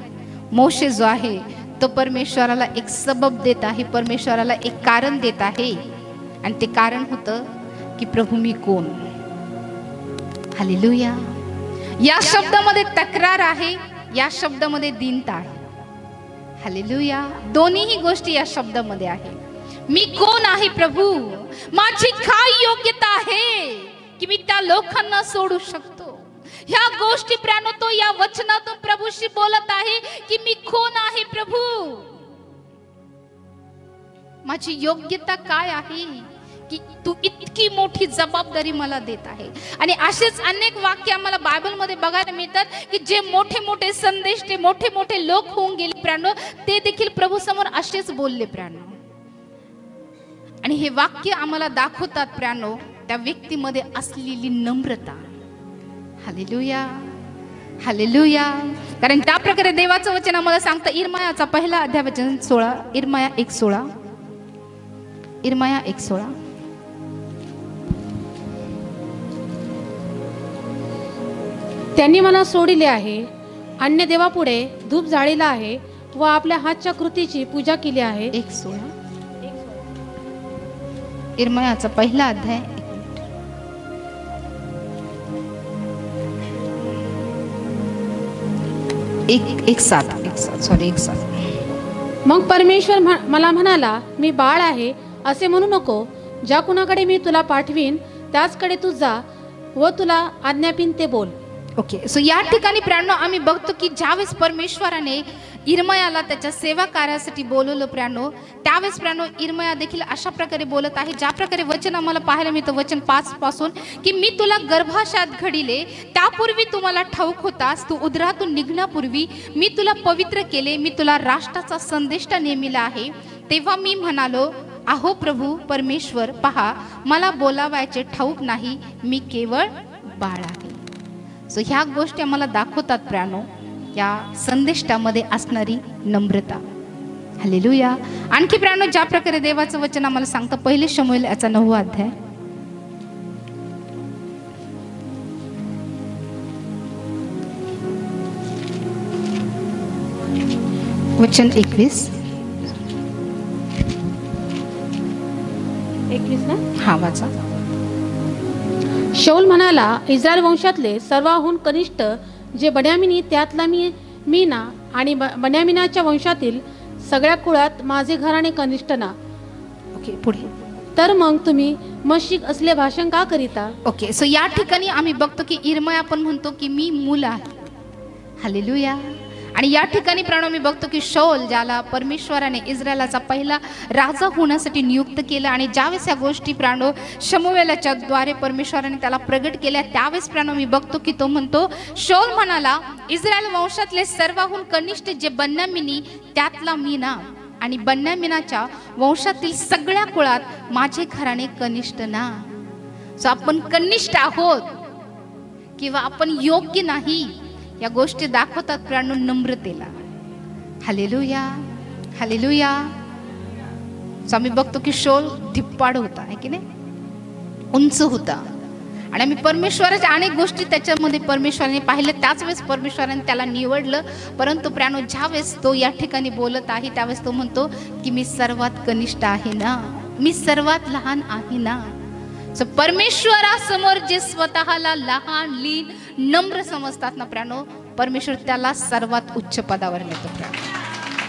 मोशे जो आहे तो परमेश्वराला एक सबब देत आहे, परमेश्वराला एक कारण देत आहे. आणि ते कारण होतं की प्रभू मी कोण. हालेलुया. या शब्दामध्ये तक्रार आहे, या शब्दामध्ये दीनता आहे. हालेलुया. दोन्हीही गोष्टी या शब्दामध्ये आहे. मी कोण आहे प्रभू, माझी काय योग्यता आहे की मी त्या लोकांना सोडू शकतो. ह्या गोष्टी प्राण तो या वचनातून प्रभूशी बोलत आहे की मी कोण आहे प्रभू, माझी योग्यता काय आहे की तू इतकी मोठी जबाबदारी मला देत आहे. आणि असेच अनेक वाक्य आम्हाला बायबलमध्ये बघायला मिळतात की जे मोठे मोठे संदेश, ते मोठे मोठे लोक होऊन गेले प्राणो, ते देखील प्रभू समोर असेच बोलले प्राणो. आणि हे वाक्य आम्हाला दाखवतात प्राणो त्या व्यक्तीमध्ये असलेली नम्रता. Hallelujah, hallelujah. कारण त्या प्रकारे देवाचं वचन आम्हाला सांगतं, इर्मायाचा पहिला अध्याय वचन 16, इर्माया 1:16, इर्माया 1:16. त्यांनी मला सोडिले आहे, अन्य देवापुढे धूप जाळीला आहे व आपल्या हातच्या कृतीची पूजा केली आहे. 1:16 इर्मायाचा पहिला अध्याय 1:7. मग परमेश्वर मला म्हणाला, मी बाळ आहे असे म्हणू नको. ज्या कुणाकडे मी तुला पाठवीन त्याचकडे तू जा व तुला आज्ञापीन ते बोल. ओके. सो या ठिकाणी प्राण्य आम्ही बघतो की ज्यावेळेस परमेश्वराने इर्मयाला त्याच्या सेवा कार्यासाठी बोलवलं प्राण्य, त्यावेळेस प्राण्य इर्मया देखील अशा प्रकारे बोलत आहे, ज्या प्रकारे वचन आम्हाला पाहायला मिळतं वचन 5 पासून की मी तुला गर्भाशयात घडिले, त्यापूर्वी तुम्हाला ठाऊक होतास, तू उदरातून निघण्यापूर्वी मी तुला पवित्र केले, मी तुला राष्ट्राचा संदेष्टा नेमिला आहे. तेव्हा मी म्हणालो, अहो प्रभू परमेश्वर, पहा मला बोलावायचे ठाऊक नाही, मी केवळ बाळ आहे. सो ह्या गोष्टी आम्हाला दाखवतात प्राणो या संदेष्टामध्ये असणारी नम्रता. हालेलुया. आणखी प्राणो ज्या प्रकारे देवाचं वचन आम्हाला सांगतं, पहिले शमूएल याचा 9वा अध्याय वचन 21 ना हा वाचा. शौल म्हणाला, इस्रायल वंशातले सर्वाहून कनिष्ठ जे बन्यामिनी त्यातला मी ना, आणि बन्यामिनाच्या वंशातील सगळ्या कुळात माझे घराणे कनिष्ठ ना. ओके, पुढे. तर मग तुम्ही मशीक असले भाषण का करीता. ओके. सो या ठिकाणी आम्ही बघतो की इर्मया पण म्हणतो की मी मूल आहे. हालेलुया. आणि या ठिकाणी प्राणो मी बघतो की शौल, ज्याला परमेश्वराने इस्रायलाचा पहिला राजा होण्यासाठी नियुक्त केलं, आणि ज्यावेळेस या गोष्टी प्राणो शमूएलाच्या द्वारे परमेश्वराने त्याला प्रगट केल्या, त्यावेळेस प्राणो मी बघतो की तो म्हणतो, शौल म्हणाला, इस्रायल वंशातले सर्वाहून कनिष्ठ जे बन्यामिनी त्यातला मी ना, आणि बन्यामिनाच्या वंशातील सगळ्या कुळात माझे घराणे कनिष्ठ ना. सो आपण कनिष्ठ आहोत किंवा आपण योग्य नाही, या गोष्टी दाखवतात प्राणो नम्रतेला. Hallelujah, hallelujah. सो आम्ही बघतो की शौल धिप्पाड होता, आहे की नाही, उंच होता, आणि आम्ही परमेश्वराच्या अनेक गोष्टी त्याच्यामध्ये परमेश्वराने पाहिलं, त्याच वेळेस परमेश्वराने त्याला निवडलं. परंतु प्रियानो, ज्यावेळेस तो या ठिकाणी बोलत आहे त्यावेळेस तो म्हणतो की मी सर्वात कनिष्ठ आहे ना, मी सर्वात लहान आहे ना. सो परमेश्वरासमोर जे स्वतःला लहान, लीन, नम्र समजतात ना प्रियानो, परमेश्वर त्याला सर्वात उच्च पदावर नेतो प्रियानो.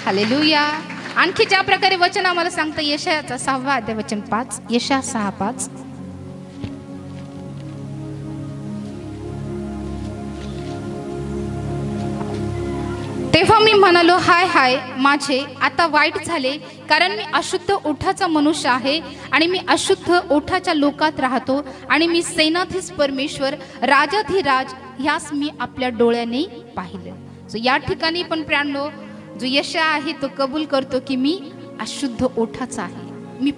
हालेलुया. आणखी ज्या प्रकारे वचन आम्हाला सांगतं यशायाचा 6वा अध्याय वचन 5, यशया 6:5. तेव्हा मी म्हणालो, हाय हाय माझे आता वाईट झाले, कारण मी अशुद्ध ओठाचा मनुष्य आहे आणि मी अशुद्ध ओठाच्या लोकात राहतो आणि मी सेनाधीश परमेश्वर, राजाधिराज ह्यास मी आपल्या डोळ्याने पाहिलं. सो या ठिकाणी पण प्रियानो, जो यशया आहे तो कबूल करतो की मी अशुद्ध ओठाचा आहे, मी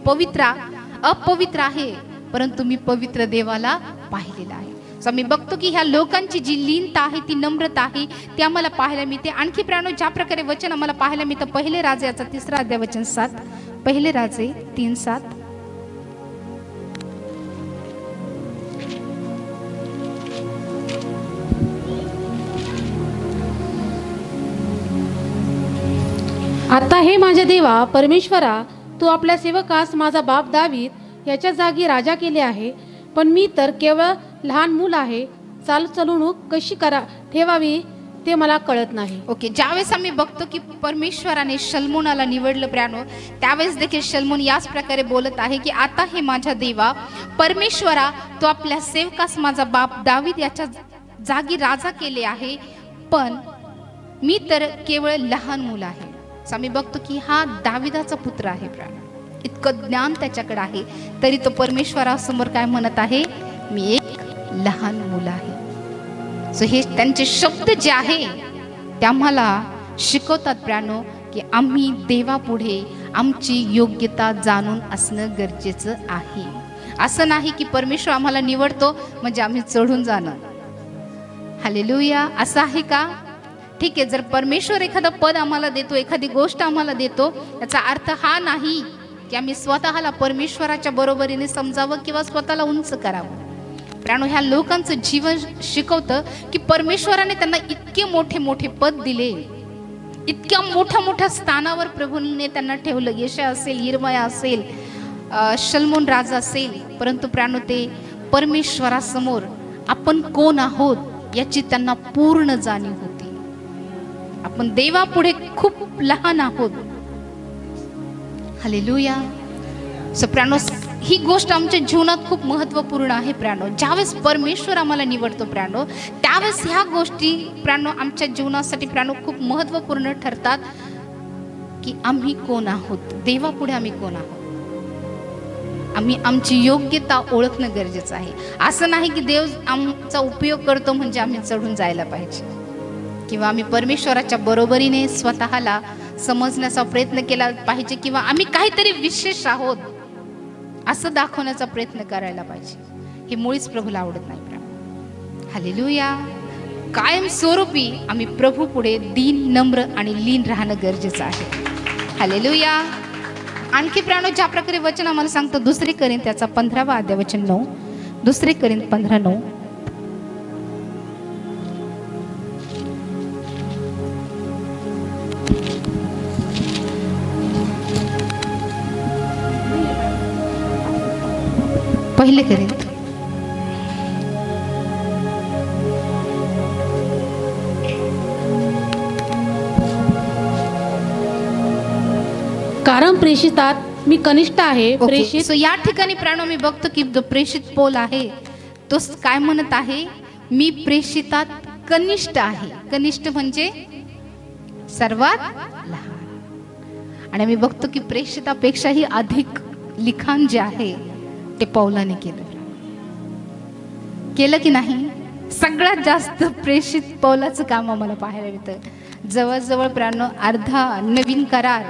अपवित्र आहे, परंतु मी पवित्र देवाला पाहिलेला आहे. सो मी बघतो की ह्या लोकांची जी लीनता आहे, ती नम्रता आहे, ती आम्हाला पाहायला मिळते. आणखी प्रियानो, ज्या प्रकारे वचन आम्हाला पाहायला मिळतं पहिले राजे याचा 3रा अध्याय वचन 7, पहिले राजे 3:7. आता हे माझ्या देवा परमेश्वरा, तू आपल्या सेवकास माझा बाप दावीद याच्या जागी राजा केले आहे, पण मी तर केवळ लहान मूल आहे. चालचलवणूक कशी ठेवावी ते मला कळत नाही. ओके, ज्यावेळेस आम्ही बघतो की परमेश्वराने शल्मोनाला निवडलं प्रियानो, त्यावेळेस देखील शल्मोन याच प्रकारे बोलत आहे की आता हे माझ्या देवा परमेश्वरा, तू आपल्या सेवकास माझा बाप दावीद याच्या जागी राजा केले आहे, पण मी तर केवळ लहान मूल आहे. आम्ही बघतो की हा दाविदाचा पुत्र आहे प्रियानो, इतकं ज्ञान त्याच्याकडे आहे, तरी तो परमेश्वरासमोर काय म्हणत आहे, मी एक लहान मूल आहे. सो हे त्यांचे शब्द जे आहे ते आम्हाला शिकवतात प्रियानो की आम्ही देवापुढे आमची योग्यता जाणून असणं गरजेचं आहे. असं नाही की परमेश्वर आम्हाला निवडतो म्हणजे आम्ही चढून जाणं. हालेलुया. असं आहे का? ठीक आहे, जर परमेश्वर एखादं पद आम्हाला देतो, एखादी गोष्ट आम्हाला देतो, याचा अर्थ हा नाही की आम्ही स्वतःला परमेश्वराच्या बरोबरीने समजावं किंवा स्वतःला उंच करावं. प्रियानो, ह्या लोकांचं जीवन शिकवतं की परमेश्वराने त्यांना इतके मोठे मोठे पद दिले, इतक्या मोठ्या मोठ्या स्थानावर प्रभूने त्यांना ठेवलं. यशया असेल, यिर्मया असेल, शल्मोन राजा असेल, परंतु प्रियानो ते परमेश्वरासमोर आपण कोण आहोत याची त्यांना पूर्ण जाणीव होती. आपण देवापुढे खूप लहान आहोत. हालेलुया. सो प्रियानो, ही गोष्ट आमच्या जीवनात खूप महत्त्वपूर्ण आहे प्रियानो. ज्यावेळेस परमेश्वर आम्हाला निवडतो प्रियानो, त्यावेळेस ह्या गोष्टी प्रियानो आमच्या जीवनासाठी प्रियानो खूप महत्त्वपूर्ण ठरतात की आम्ही कोण आहोत, देवापुढे आम्ही कोण आहोत. आम्ही आमची योग्यता ओळखणं गरजेचं आहे. असं नाही की देव आमचा उपयोग करतो म्हणजे आम्ही चढून जायला पाहिजे किंवा आम्ही परमेश्वराच्या बरोबरीने स्वतःला समजण्याचा प्रयत्न केला पाहिजे किंवा आम्ही काहीतरी विशेष आहोत असं दाखवण्याचा प्रयत्न करायला पाहिजे. हे मुळीच प्रभूला आवडत नाही. हालेलुया. कायम स्वरूपी आम्ही प्रभू पुढे दीन, नम्र आणि लीन राहणं गरजेचं आहे. हालेलुया. आणखी प्रियानो, ज्या प्रकारे वचन आम्हाला सांगतं 2 कोरिंथ्याचा 15वा अध्याय वचन 9, 2 कोरिंथ 15:9. पहिले कोरिंथ कारण प्रेषितात मी कनिष्ठ आहे. प्रेषित. सो या ठिकाणी प्रियानो मी बघतो की जो प्रेषित पौल आहे तो काय म्हणत आहे, मी प्रेषितात कनिष्ठ आहे. कनिष्ठ म्हणजे सर्वात लहान. आणि मी बघतो की प्रेषितापेक्षाही अधिक लिखाण जे आहे ते पौलाने केलं की नाही. सगळ्यात जास्त प्रेषित पौलाचं काम आम्हाला पाहायला मिळतं. जवळजवळ प्रियानो अर्धा नवीन करार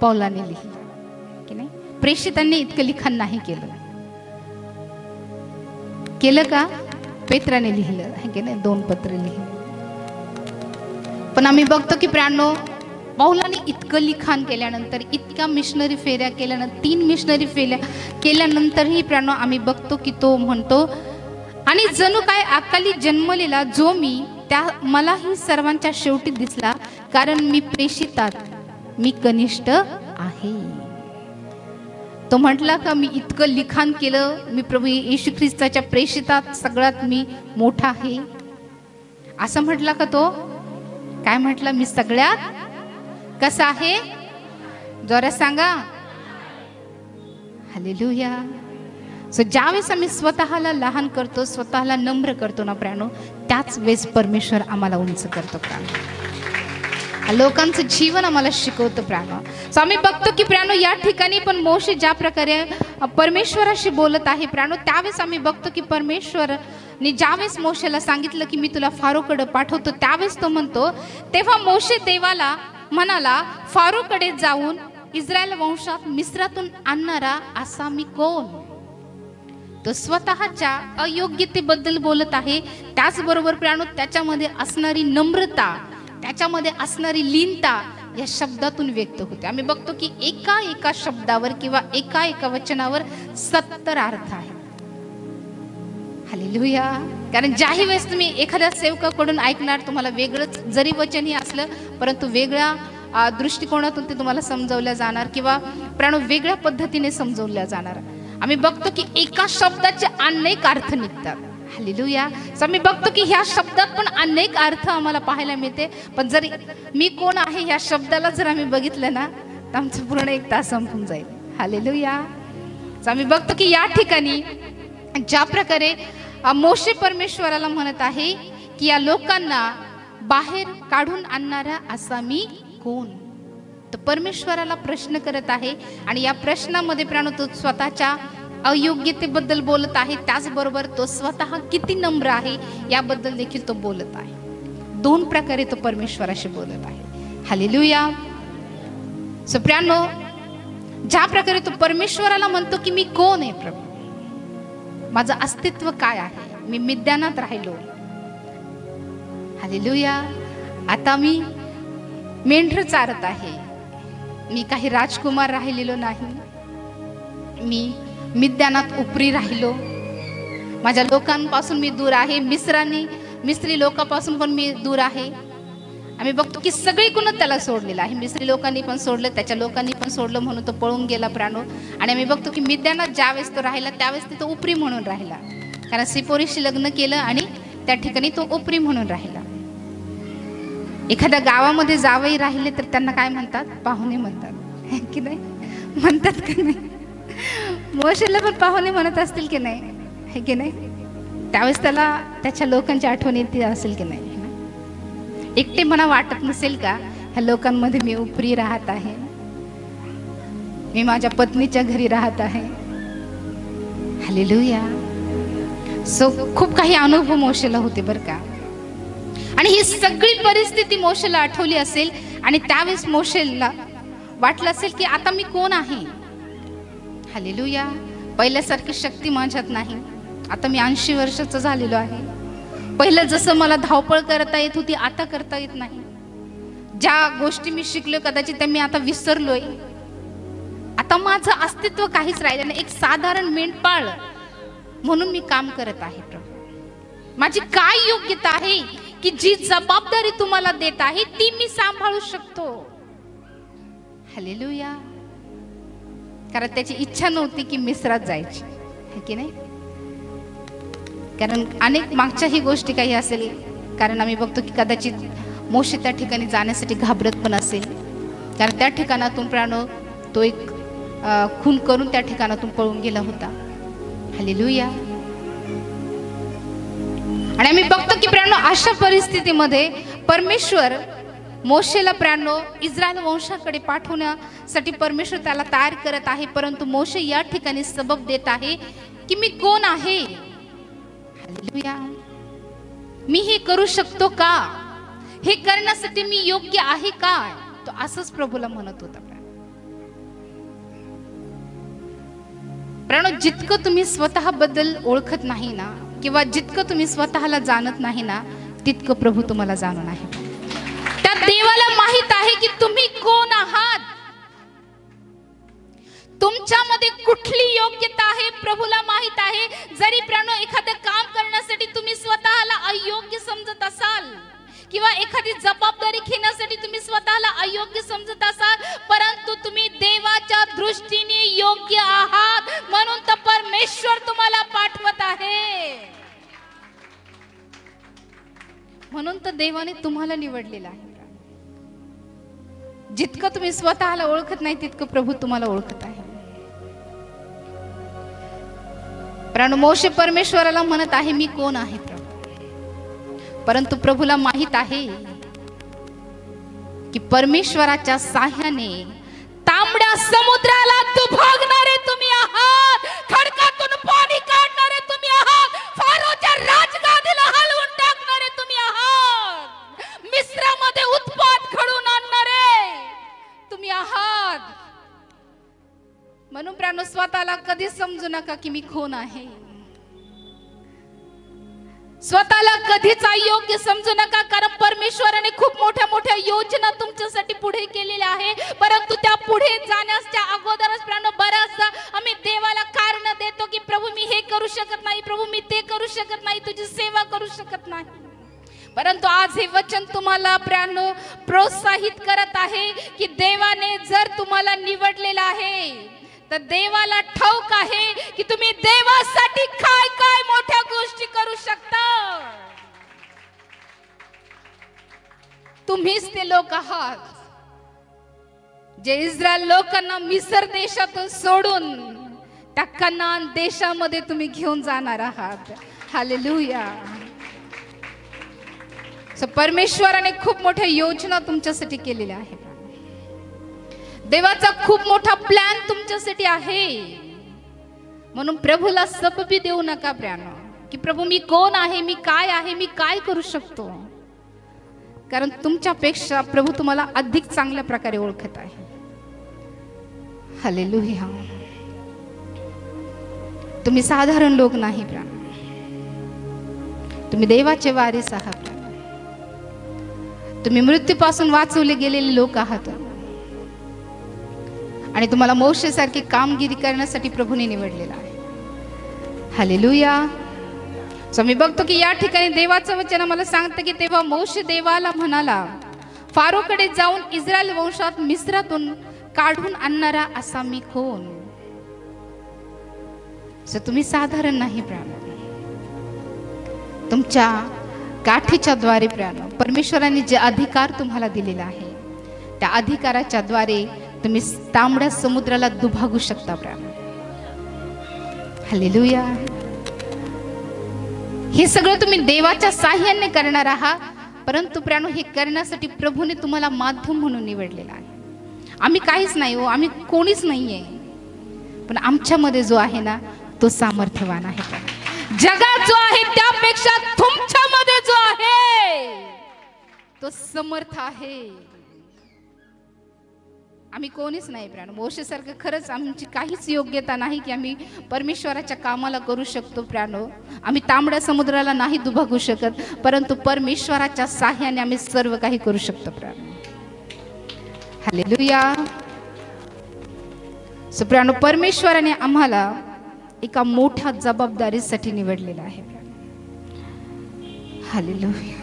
पौलाने लिहिला की नाही. प्रेषितांनी इतकं लिखाण नाही केलं का? पेत्राने लिहिलं आहे की नाही, 2 पत्र लिहिली. पण आम्ही बघतो की प्रियानो पौलाने इतकं लिखाण केल्यानंतर, इतक्या मिशनरी फेऱ्या केल्यानंतर, 3 मिशनरी फेऱ्या केल्यानंतरही प्रियानो आम्ही बघतो की तो म्हणतो आणि जणू काय अकाली जन्मलेला जो मी, त्या मलाही सर्वांच्या शेवटी दिसला, कारण मी प्रेषितात मी कनिष्ठ आहे. तो म्हटला का मी इतकं लिखाण केलं, मी प्रभू येशू ख्रिस्ताच्या प्रेषितात सगळ्यात मी मोठा आहे, असं म्हटला का तो? काय म्हटलं? मी सगळ्यात कसा आहे? जोरात सांगा. हालेलुया. सो ज्यावेळेस आम्ही स्वतःला लहान करतो, स्वतःला नम्र करतो ना प्राणो, त्याच वेळेस परमेश्वर आम्हाला उंच करतो प्राणो. लोकांचं जीवन आम्हाला शिकवतं प्राणो. सो आम्ही बघतो की प्राणो या ठिकाणी पण मोशे ज्या प्रकारे परमेश्वराशी बोलत आहे प्राणो, त्यावेळेस आम्ही बघतो की परमेश्वरने ज्यावेळेस मोशेला सांगितलं की मी तुला फारोकडे पाठवतो, त्यावेळेस तो म्हणतो, तेव्हा मोशे देवाला म्हणाला, फारोकडे जाऊन इस्रायल वंशात मिस्रातून आणणारा असा मी कोण? तो स्वतःच्या अयोग्यतेबद्दल बोलत आहे. त्याचबरोबर प्राणो त्याच्यामध्ये असणारी नम्रता, त्याच्यामध्ये असणारी लीनता या शब्दातून व्यक्त होते. आम्ही बघतो की एका एका शब्दावर किंवा एका एका वचनावर 70 अर्थ आहेत. हालेलुया. कारण ज्याही वेळेस तुम्ही एखाद्या सेवकाकडून ऐकणार, तुम्हाला वेगळंच जरी वचनही असलं, परंतु वेगळ्या दृष्टिकोनातून ते तुम्हाला समजवल्या जाणार किंवा प्राणो वेगळ्या पद्धतीने समजवल्या जाणार. आम्ही बघतो की एका शब्दाचे अनेक अर्थ निघतात. हालेलुया. सो आम्ही बघतो की ह्या शब्दात पण अनेक अर्थ आम्हाला पाहायला मिळते. पण जर मी कोण आहे ह्या शब्दाला जर आम्ही बघितलं ना, तर आमचं पूर्ण 1 तास संपून जाईल. हालेलुया. सो आम्ही बघतो की या ठिकाणी ज्या प्रकारे मोशे परमेश्वराला म्हणत आहे की या लोकांना बाहेर काढून आणणारा असा मी कोण? तो परमेश्वराला प्रश्न करत आहे आणि या प्रश्नामध्ये प्राणो तो स्वतःच्या अयोग्यतेबद्दल बोलत आहे, त्याचबरोबर तो स्वतः किती नम्र आहे याबद्दल देखील तो बोलत आहे. 2 प्रकारे तो परमेश्वराशी बोलत आहे. हालेलुया. सो प्राणो ज्या प्रकारे तो परमेश्वराला म्हणतो की मी कोण आहे प्रभू, माझं अस्तित्व काय आहे, मी मिद्यानात राहिलो. हालेलुया. आता मी मेंढर चारत आहे, मी काही राजकुमार राहिलेलो नाही, मी मिद्यानात उपरी राहिलो, माझ्या लोकांपासून मी दूर आहे, मिस्री लोकांपासून पण मी दूर आहे. आम्ही बघतो की सगळीकडून त्याला सोडलेलं आहे. मिस्री लोकांनी पण सोडलं, त्याच्या लोकांनी पण सोडलं, म्हणून तो पळून गेला प्राणो. आणि आम्ही बघतो की मिद्यानात ज्यावेळेस तो राहिला त्यावेळेस तिथं उपरी म्हणून राहिला, कारण सिपोरीशी लग्न केलं आणि त्या ठिकाणी तो उपरी म्हणून राहिला. एखाद्या गावामध्ये जावई राहिले तर त्यांना काय म्हणतात? पाहुणे म्हणतात, की नाही म्हणतात की नाही? मोशेला पण पाहुणे म्हणत असतील की नाही, हे की नाही? त्यावेळेस त्याला त्याच्या लोकांची आठवण येते असेल की नाही? एकटे मना वाटत नसेल का, ह्या लोकांमध्ये मी उपरी राहत आहे, मी माझ्या पत्नीच्या घरी राहत आहे. हालेलुया. सो खूप काही अनुभव मोशेला होते बरं का. आणि ही सगळी परिस्थिती मोशेला आठवली असेल आणि त्यावेळेस मोशेला वाटलं असेल की आता मी कोण आहे. हालेलुया. पहिल्यासारखी शक्ती माझ्यात नाही, आता मी 80 वर्षाचा झालेलो आहे. पहिलं जसं मला धावपळ करता येत होती आता करता येत नाही. ज्या गोष्टी मी शिकलो कदाचित त्या मी आता विसरलोय. आता माझं अस्तित्व काहीच राहिलं नाही, एक साधारण मेंढपाळ म्हणून मी काम करत आहे. प्रभू माझी काय योग्यता आहे की जी जबाबदारी तुम्हाला देत आहे ती मी सांभाळू शकतो. हालेलुया. कारण त्याची इच्छा नव्हती की मिस्रात जायची, है की नाही? कारण अनेक मागच्याही गोष्टी काही असेल, कारण आम्ही बघतो की कदाचित मोशे त्या ठिकाणी जाण्यासाठी घाबरत पण असेल, कारण त्या ठिकाणातून प्राणो तो एक खून करून त्या ठिकाणातून पळून गेला होता. हालेलुया. आणि आम्ही बघतो की प्राणो अशा परिस्थितीमध्ये परमेश्वर मोशेला प्राणो इस्रायल वंशाकडे पाठवण्यासाठी परमेश्वर त्याला तयार करत आहे. परंतु मोशे या ठिकाणी सबब देत आहे की मी कोण आहे. हालेलुया. मी हे करू शकतो का, हे करण्यासाठी मी योग्य आहे का, तो असंच प्रभूला म्हणत होता. प्राणो जितकं तुम्ही स्वतःबद्दल ओळखत नाही ना, किंवा जितकं तुम्ही स्वतःला जाणत नाही ना, तितकं प्रभू तुम्हाला जाणून आहे. त्या देवाला माहित आहे की तुम्ही कोण आहात, तुमच्यामध्ये कुठली योग्यता आहे प्रभूला माहित आहे. जरी प्राणो एखादं काम करण्यासाठी जबाबदारी घेण्यासाठी तुम्ही स्वतःला अयोग्य समजत असाल, परंतु तुम्ही देवाच्या दृष्टीने योग्य आहात, म्हणून तर परमेश्वर तुम्हाला पाठवत आहे. म्हणून तर देवाने तुम्हाला निवडलेलं आहे. जितकं तुम्ही स्वतःला ओळखत नाही तितकं प्रभू तुम्हाला ओळखत आहे. कारण मोशे परमेश्वराला म्हणत आहे मी कोण आहे प्रभू, परंतु प्रभूला माहित आहे की परमेश्वराच्या साह्याने तांबड्या समुद्राला दुभागणारे तुम्ही आहात, खडकातून पाणी काढणारे तुम्ही आहात, फारोच्या राजगादीला हलवून टाकणारे तुम्ही आहात, मिस्रामध्ये उत्पात घडवून आणणारे तुम्ही आहात. म्हणून प्राणो, स्वतःला कधी समजू नका की मी कोण आहे. स्वतःला कधीच अयोग्य समजू नका, कारण परमेश्वराने खूप मोठ्या मोठ्या योजना तुमच्यासाठी पुढे केलेल्या आहे. परंतु त्या पुढे जाण्याच्या अगोदरच प्राणो, बराचदा आम्ही देवाला कारण देतो की प्रभू मी हे करू शकत नाही, प्रभू मी ते करू शकत नाही, तुझी सेवा करू शकत नाही. परंतु आज हे वचन तुम्हाला प्राणो प्रोत्साहित करत आहे की देवाने जर तुम्हाला निवडलेलं आहे तर देवाला ठाऊक आहे की तुम्ही देवासाठी काय काय मोठ्या गोष्टी करू शकता. तुम्हीच ते लोक आहात जे इस्रायल लोकांना मिस्र देशातून सोडून त्या कनान देशामध्ये तुम्ही घेऊन जाणार आहात. हालेलुया. परमेश्वराने खूप मोठ्या योजना तुमच्यासाठी केलेल्या आहेत. देवाचा खूप मोठा प्लॅन तुमच्यासाठी आहे. म्हणून प्रभूला सबबी देऊ नका प्राणो की प्रभू मी कोण आहे, मी काय आहे, मी काय करू शकतो. कारण तुमच्यापेक्षा प्रभू तुम्हाला अधिक चांगल्या प्रकारे ओळखत आहे. हालेलुया. तुम्ही साधारण लोक नाही प्राणो, तुम्ही देवाचे वारिस आहात. तुम्ही मृत्यूपासून वाचवले गेलेले लोक आहात आणि तुम्हाला मोशेसारखी कामगिरी करण्यासाठी प्रभूने निवडलेला आहे. हालेलुया. सो मी बघतो की या ठिकाणी देवाचं वचन मला सांगतं की तेव्हा मोशे देवाला म्हणाला, फारोकडे जाऊन इस्रायल वंशात मिस्रातून काढून आणणारा असा मी कोण. सो तुम्ही साधारण नाही प्राण. तुमच्या गाठीच्या द्वारे प्राण परमेश्वराने जे अधिकार तुम्हाला दिलेला आहे त्या अधिकाराच्या द्वारे तुम्ही तांबड्या समुद्राला दुभागू शकता प्राण. हालेलुया. हे सगळं तुम्ही देवाच्या साह्याने करणार आहात. परंतु प्राणो, हे करण्यासाठी प्रभूने तुम्हाला माध्यम म्हणून निवडलेला आहे. आम्ही काहीच नाही हो, आम्ही कोणीच नाहीये, पण आमच्यामध्ये जो आहे ना तो सामर्थ्यवान आहे. जगात जो आहे त्यापेक्षा तुमच्यामध्ये जो आहे तो समर्थ आहे. आम्ही कोणीच नाही प्राण. मोशेसारखं खरंच आमची काहीच योग्यता नाही की आम्ही परमेश्वराच्या कामाला करू शकतो प्राणो. आम्ही तांबड्या समुद्राला नाही दुभागू शकत, परंतु परमेश्वराच्या साह्याने आम्ही सर्व काही करू शकतो प्राण. हालेलुया. सो प्राणो, परमेश्वराने आम्हाला एका मोठ्या जबाबदारीसाठी निवडलेला आहे. हालेलुया.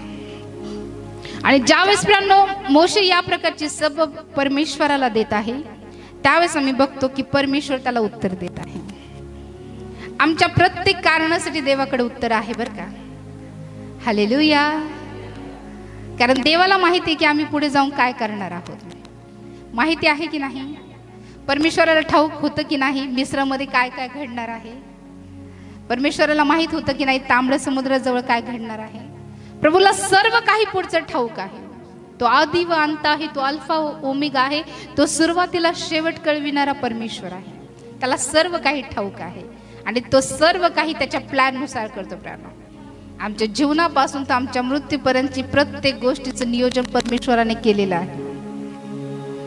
आणि ज्यावेळेस प्राणो मोशे या प्रकारची सबब परमेश्वराला देत आहे त्यावेळेस आम्ही बघतो की परमेश्वर त्याला उत्तर देत आहे. आमच्या प्रत्येक कारणासाठी देवाकडे उत्तर आहे बरं का. हालेलुया. कारण देवाला माहिती आहे की आम्ही पुढे जाऊन काय करणार आहोत. माहिती आहे की नाही? परमेश्वराला ठाऊक होतं की नाही मिस्रामध्ये काय काय घडणार आहे? परमेश्वराला माहित होतं की नाही तांबड्या समुद्राजवळ काय घडणार आहे? प्रभूला सर्व काही पुढचं ठाऊक आहे. तो आदि व अंत आहे, तो अल्फा व ओमेगा आहे, तो सुरुवातीला शेवट कळविणारा परमेश्वर आहे. त्याला सर्व काही ठाऊक आहे आणि तो सर्व काही त्याच्या प्लॅननुसार करतो. प्राण आमच्या जीवनापासून तर आमच्या मृत्यूपर्यंतची प्रत्येक गोष्टीचं नियोजन परमेश्वराने केलेलं आहे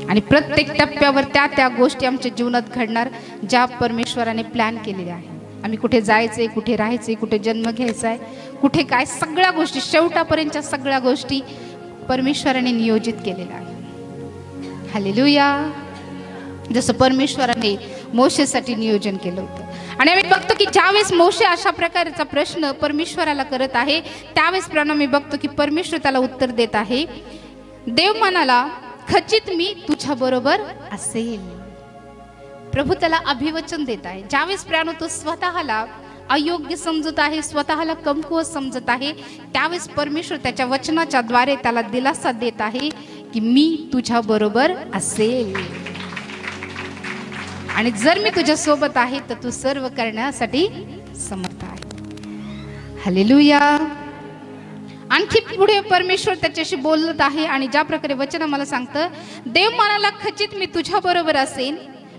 आणि प्रत्येक टप्प्यावर त्या त्या गोष्टी आमच्या जीवनात घडणार ज्या परमेश्वराने प्लॅन केलेल्या आहे. आम्ही कुठे जायचंय, कुठे राहायचंय, कुठे जन्म घ्यायचा आहे, कुठे काय, सगळ्या गोष्टी शेवटापर्यंतच्या सगळ्या गोष्टी परमेश्वराने नियोजित केलेल्या आहे. हालेलुया. जसं परमेश्वराने मोशेसाठी नियोजन केलं होतं. आणि आम्ही बघतो की ज्यावेळेस मोशे अशा प्रकारचा प्रश्न परमेश्वराला करत आहे त्यावेळेस प्राण मी बघतो की परमेश्वर त्याला उत्तर देत आहे देव म्हणाला, खचित मी तुझ्या बरोबर असेल. प्रभू त्याला अभिवचन देत आहे. ज्यावेळेस प्राणो तो स्वतःला अयोग्य समजत आहे, स्वतःला कमकुवत समजत आहे, त्यावेळेस परमेश्वर त्याच्या वचनाच्या द्वारे त्याला दिलासा देत आहे की मी तुझ्या बरोबर असेल आणि जर मी तुझ्या सोबत आहे तर तू सर्व करण्यासाठी समर्थ आहे. हालेलुया. आणखी पुढे परमेश्वर त्याच्याशी बोलत आहे आणि ज्या प्रकारे वचन मला सांगतं, देव म्हणाला, खचित मी तुझ्या बरोबर असेन,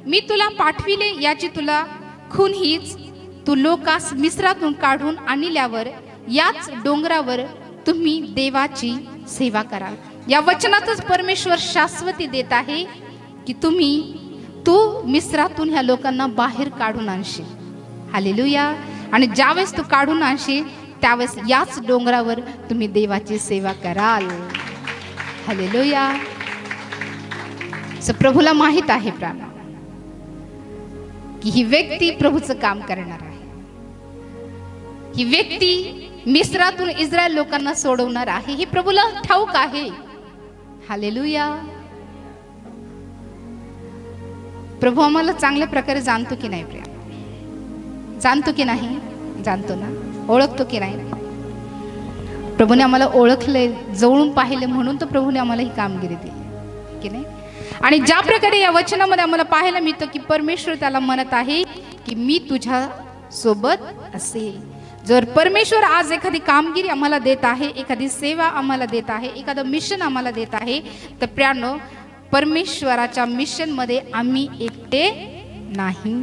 मी तुला पाठविले याची तुला खून हीच. तू लोकास मिस्रातून काढून आणल्यावर याच डोंगरावर तुम्ही देवाची सेवा कराल. या वचनातच परमेश्वर शाश्वती देत आहे की तू मिस्रातून ह्या लोकांना बाहेर काढून आणशील. हालेलुया. आणि ज्यावेळेस तू काढून आणशील त्यावेळेस याच डोंगरावर तुम्ही देवाची सेवा कराल. हालेलुया. प्रभूला माहित आहे प्राण की ही व्यक्ती प्रभूचं काम करणार आहे. ही व्यक्ती मिस्रातून इस्रायल लोकांना सोडवणार आहे हे प्रभूला ठाऊक आहे. हालेलुया. प्रभू आम्हाला चांगल्या प्रकारे जाणतो की नाही प्रिया? जाणतो की नाही? जाणतो ना? ओळखतो की नाही? प्रभूने आम्हाला ओळखले, जवळून पाहिले म्हणून तर प्रभूने आम्हाला ही कामगिरी दिली की नाही? आणि ज्या प्रकारे या वचनामध्ये आम्हाला पाहायला मिळतं की परमेश्वर त्याला म्हणत आहे की मी तुझ्या सोबत असेल. जर परमेश्वर आज एखादी कामगिरी आम्हाला देत आहे, एखादी सेवा आम्हाला देत आहे, एखादं मिशन आम्हाला देत आहे, तर प्रियांनो परमेश्वराच्या मिशन मध्ये आम्ही एकटे नाही.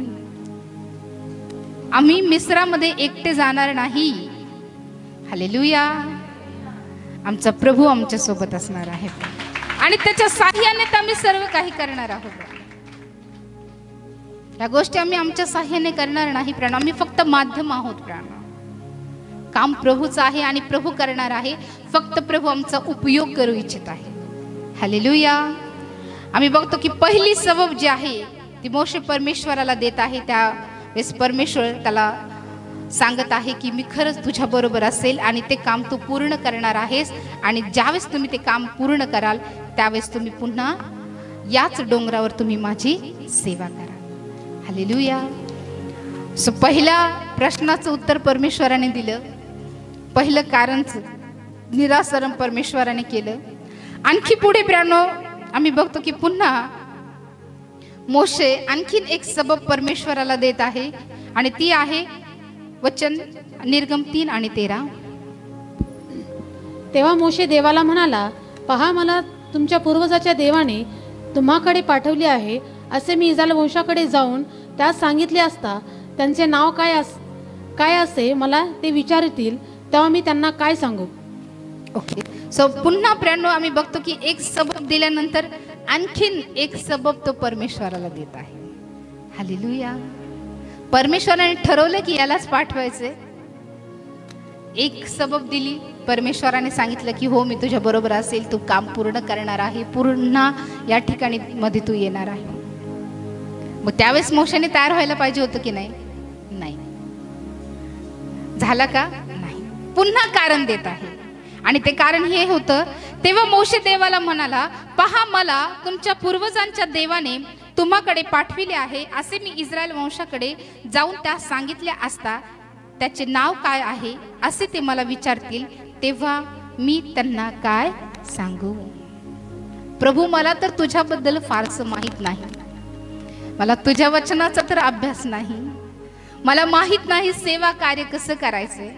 आम्ही मिस्रामध्ये एकटे जाणार नाही. हालेलुया. आमचा प्रभू आमच्या सोबत असणार आहे आणि त्याच्या साह्याने आम्ही सर्व काही करणार आहोत. या गोष्टी आम्ही आमच्या साह्याने करणार नाही प्राण. आम्ही फक्त माध्यम आहोत प्राण. काम प्रभूचं आहे आणि प्रभू करणार आहे. फक्त प्रभू आमचा उपयोग करू इच्छित आहे. हालेलुया. आम्ही बघतो की पहिली सबब जी आहे ती मोशे परमेश्वराला देत आहे. त्यावेळेस परमेश्वर त्याला सांगत आहे की मी खरंच तुझ्या बरोबर असेल आणि ते काम तू पूर्ण करणार आहेस आणि ज्यावेळेस तुम्ही ते काम पूर्ण कराल त्यावेळेस तुम्ही पुन्हा याच डोंगरावर तुम्ही माझी सेवा कराल. हालेलुया. पहिल्या प्रश्नाचं उत्तर परमेश्वराने दिलं. पहिलं कारणचं निराकरण परमेश्वराने केलं. आणखी पुढे प्रियांनो आम्ही बघतो की पुन्हा मोशे आणखीन एक सबब परमेश्वराला देत आहे आणि ती आहे वचन निर्गम 3 आणि 13. तेव्हा मोशे देवाला म्हणाला, पहा, मला तुमच्या पूर्वजाच्या देवाने तुम्हाकडे पाठवले आहे असे मी इस्रायल वंशाकडे जाऊन त्यास सांगितले असता त्यांचे नाव काय असे मला ते विचारतील तेव्हा मी त्यांना काय सांगू. ओके. पुन्हा प्रियांनो आम्ही बघतो की एक सबब दिल्यानंतर आणखीन एक सबब तो परमेश्वराला देत आहे. हालेलुया. परमेश्वराने ठरवलं की यालाच पाठवायचे. एक सबब दिली. परमेश्वराने सांगितलं की हो मी तुझ्या बरोबर असेल, तू काम पूर्ण करणार आहे, पुन्हा या ठिकाणी मध्ये तू येणार आहे. मग त्यावेळेस मोशेने तयार व्हायला पाहिजे होतं की नाही? नाही झाला का? नाही. पुन्हा कारण देत आहे आणि ते कारण हे होतं, तेव्हा मोशे देवाला म्हणाला, पहा, मला तुमच्या पूर्वजांच्या देवाने तुम्हाकडे पाठविले आहे असे मी इस्रायल वंशाकडे जाऊन त्यास सांगितले असता त्याचे नाव काय आहे असे ते मला विचारतील तेव्हा मी त्यांना काय सांगू. प्रभू, मला तर तुझ्याबद्दल फारसं माहित नाही. मला तुझ्या वचनाचा तर अभ्यास नाही. मला माहित नाही सेवा कार्य कसं करायचंय.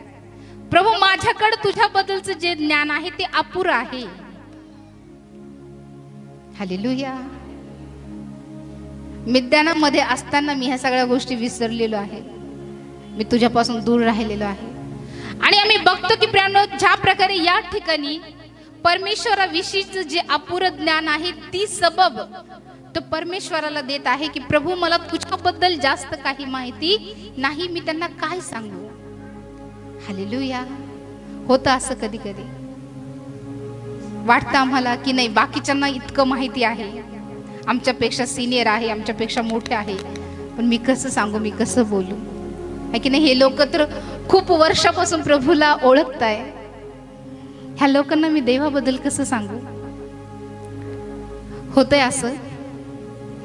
प्रभू, माझ्याकडे तुझ्याबद्दलचं जे ज्ञान आहे ते अपुरं आहे. हालेलुया. मिद्यानामध्ये असताना मी ह्या सगळ्या गोष्टी विसरलेलो आहे. मी तुझ्यापासून दूर राहिलेलो आहे. आणि आम्ही बघतो की प्रियांनो, ज्या प्रकारे या ठिकाणी परमेश्वराविषयीचं जे अपुरं ज्ञान आहे ती सबब तो परमेश्वराला देत आहे की प्रभू, मला तुझ्याबद्दल जास्त काही माहिती नाही, मी त्यांना काय सांगू. हालेलुया. होतं असं कधी कधी वाटतं आम्हाला की नाही बाकीच्यांना इतकं माहिती आहे, आमच्यापेक्षा सिनियर आहे, आमच्यापेक्षा मोठे आहे, पण मी कसं सांगू, मी कसं बोलू. आहे की नाही? हे लोक तर खूप वर्षापासून प्रभूला ओळखताय. ह्या लोकांना मी देवाबद्दल कसं सांगू. होतंय असं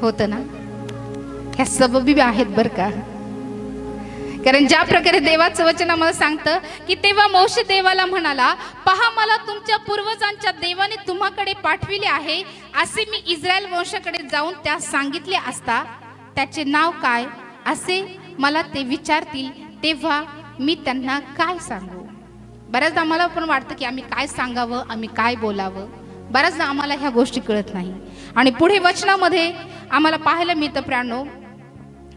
होतं ना, ह्या सबबी आहेत बरं का. कारण ज्या प्रकारे देवाचं वचन आम्हाला सांगतं की तेव्हा मोशे देवाला म्हणाला, पहा मला तुमच्या पूर्वजांच्या देवाने तुम्हाकडे पाठविले आहे, असे मी इस्रायल वंशाकडे जाऊन त्या सांगितले असता त्याचे नाव काय असे मला ते विचारतील, तेव्हा मी त्यांना काय सांगू. बऱ्याचदा आम्हाला पण वाटतं की आम्ही काय सांगावं, आम्ही काय बोलावं. बऱ्याचदा आम्हाला ह्या गोष्टी कळत नाही. आणि पुढे वचनामध्ये आम्हाला पाहायला मिळतं प्रियांनो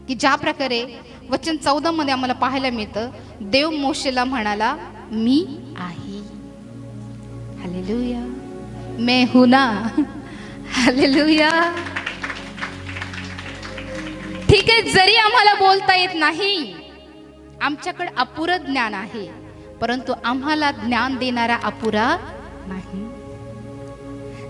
की ज्या प्रकारे वचन 14 मध्ये आम्हाला पाहायला मिळतं, देव मोशेला म्हणाला, मी आहे. हालेलुया, मैं हूं ना. हालेलुया. ठीक आहे, जरी आम्हाला बोलता येत नाही, आमच्याकडे अपुरं ज्ञान आहे, परंतु आम्हाला ज्ञान देणारा अपुरा नाही.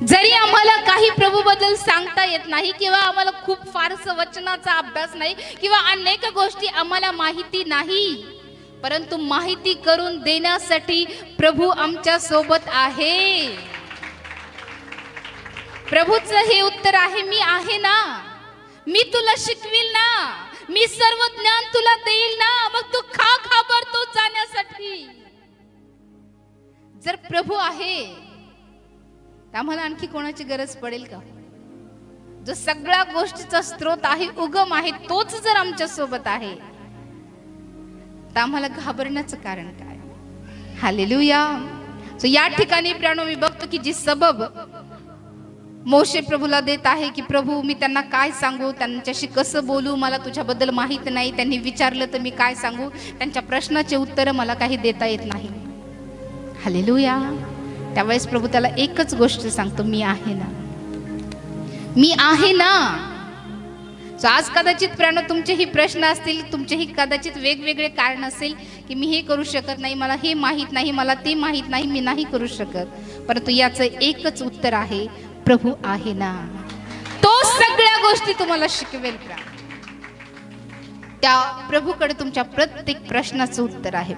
जरी आम्हाला काही प्रभू बद्दल सांगता येत नाही किंवा आम्हाला खूप फारसं वचनाचा अभ्यास नाही किंवा अनेक गोष्टी आम्हाला माहिती नाही, परंतु माहिती करून देण्यासाठी प्रभू आमच्या सोबत आहे. प्रभूचं हे उत्तर आहे, मी आहे ना, मी तुला शिकविल ना, मी सर्व ज्ञान तुला देईल ना, मग तू का घाबरतो जाण्यासाठी. जर प्रभू आहे आम्हाला आणखी कोणाची गरज पडेल का. जो सगळ्या गोष्टीचा स्रोत आहे, उगम आहे, तोच जर आमच्या सोबत आहे तर आम्हाला घाबरण्याचं कारण काय. हालेलुया. सो या ठिकाणी प्रियांनो मी बघतो की जी सबब मोशे प्रभूला देत आहे की प्रभू मी त्यांना काय सांगू, त्यांच्याशी कसं बोलू, मला तुझ्याबद्दल माहित नाही, त्यांनी विचारलं तर मी काय सांगू, त्यांच्या प्रश्नाचे उत्तर मला काही देता येत नाही. हालेलुया. त्यावेळेस प्रभू त्याला एकच गोष्ट सांगतो, मी आहे ना, मी आहे ना. सो आज कदाचित प्रियांनो तुमचेही प्रश्न असतील, तुमचेही कदाचित वेगवेगळे कारण असेल की मी हे करू शकत नाही, मला हे माहित नाही, मला ते माहित नाही, मी नाही करू शकत. परंतु याचं एकच उत्तर आहे, प्रभू आहे ना, तो सगळ्या गोष्टी तुम्हाला शिकवेल. त्या प्रभूकडे तुमच्या प्रत्येक प्रश्नाचं उत्तर आहे.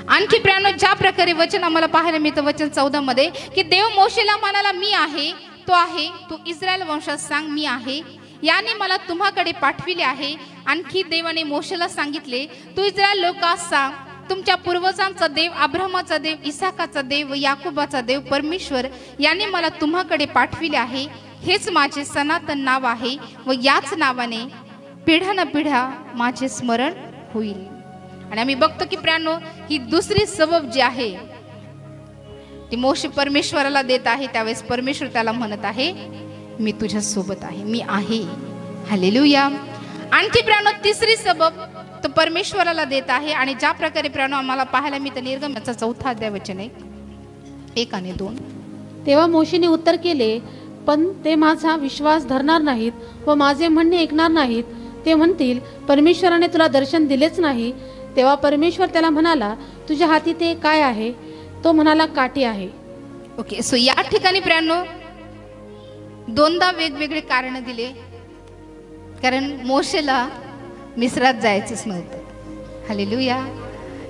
आणखी प्रियांनो ज्या प्रकारे वचन आम्हाला पाहायला मिळतं वचन 14 मध्ये की देव मोशेला म्हणाला, मी आहे, तो आहे, तू इस्रायल वंशात सांग मी आहे, याने मला तुम्हाकडे पाठविले आहे. आणखी देवाने मोशेला सांगितले, तू इस्रायल लोकांस सांग, तुमच्या पूर्वजांचा देव, अब्राहमाचा देव, इसाकाचा देव व याकोबाचा देव परमेश्वर याने मला तुम्हाकडे पाठविले आहे. हेच माझे सनातन नाव आहे व याच नावाने पिढ्यानपिढ्या माझे स्मरण होईल. आणि आम्ही बघतो की प्रियांनो ही दुसरी सबब जी आहे ती मोशे परमेश्वराला देत आहे. त्यावेळेस परमेश्वर त्याला म्हणत आहे, मी तुझ्या सोबत आहे, मी आहे. हालेलुया. आणखी प्रियांनो तिसरी सबब तो परमेश्वराला देत आहे. आणि ज्या प्रकारे प्रियांनो आम्हाला पाहायला मिळतं निर्गमनाचा 4 अध्याय वचन 1 आणि 2. तेव्हा मोशेने उत्तर केले, पण ते माझा विश्वास धरणार नाहीत व माझे म्हणणे ऐकणार नाहीत. ते म्हणतील, परमेश्वराने तुला दर्शन दिलेच नाही. तेव्हा परमेश्वर त्याला म्हणाला, तुझ्या हाती ते काय आहे. तो म्हणाला, काठी आहे. ओके. सो या ठिकाणी प्रियांनो दोनदा वेगवेगळे कारण दिले, कारण मोशेला मिस्रात जायचंच नव्हतं. हालेलुया.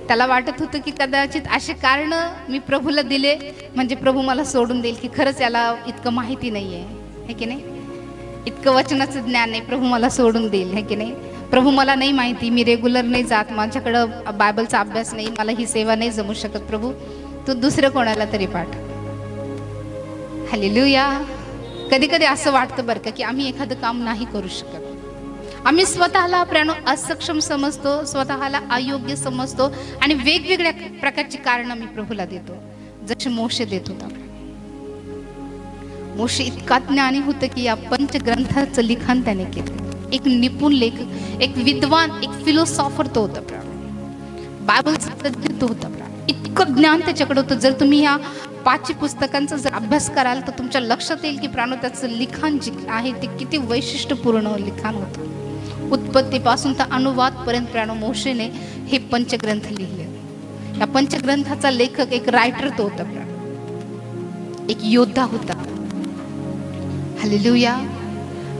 त्याला वाटत होतं की कदाचित असे कारण मी प्रभूला दिले म्हणजे प्रभू मला सोडून देईल, की खरंच याला इतकं माहिती नाहीये, है की नाही, इतकं वचनाचं ज्ञान नाही, प्रभू मला सोडून देईल, है की नाही. प्रभू मला नाही माहिती, मी रेग्युलर नाही जात, माझ्याकडं बायबलचा अभ्यास नाही, मला ही सेवा नाही जमू शकत, प्रभू तू दुसरं कोणाला तरी पाठव. हालेलुया. कधी कधी असं वाटतं बरं का की आम्ही एखादं काम नाही करू शकत, आम्ही स्वतःला प्रियांनो असक्षम समजतो, स्वतःला अयोग्य समजतो आणि वेगवेगळ्या प्रकारची कारण मी प्रभूला देतो, जसे मोशे देत होता. मोशे इतका ज्ञानी होतं की या पंचग्रंथाचं लिखाण त्याने केलं. एक निपुण लेखक, एक विद्वान, एक फिलोसॉफर तो होता. बायबलचा तज्ञ तो होता. इतकं ज्ञान त्याच्याकडे होतं. जर तुम्ही या 5 पुस्तकांचा जर अभ्यास कराल तर तुमच्या लक्षात येईल की प्राणो त्याचं लिखाण जे आहे ते किती वैशिष्ट्यपूर्ण लिखाण होतं. उत्पत्तीपासून तर अनुवादपर्यंत प्राणो मोशेने हे पंचग्रंथ लिहिले. या पंचग्रंथाचा लेखक एक रायटर तो होता, एक योद्धा होता. हालेलुया.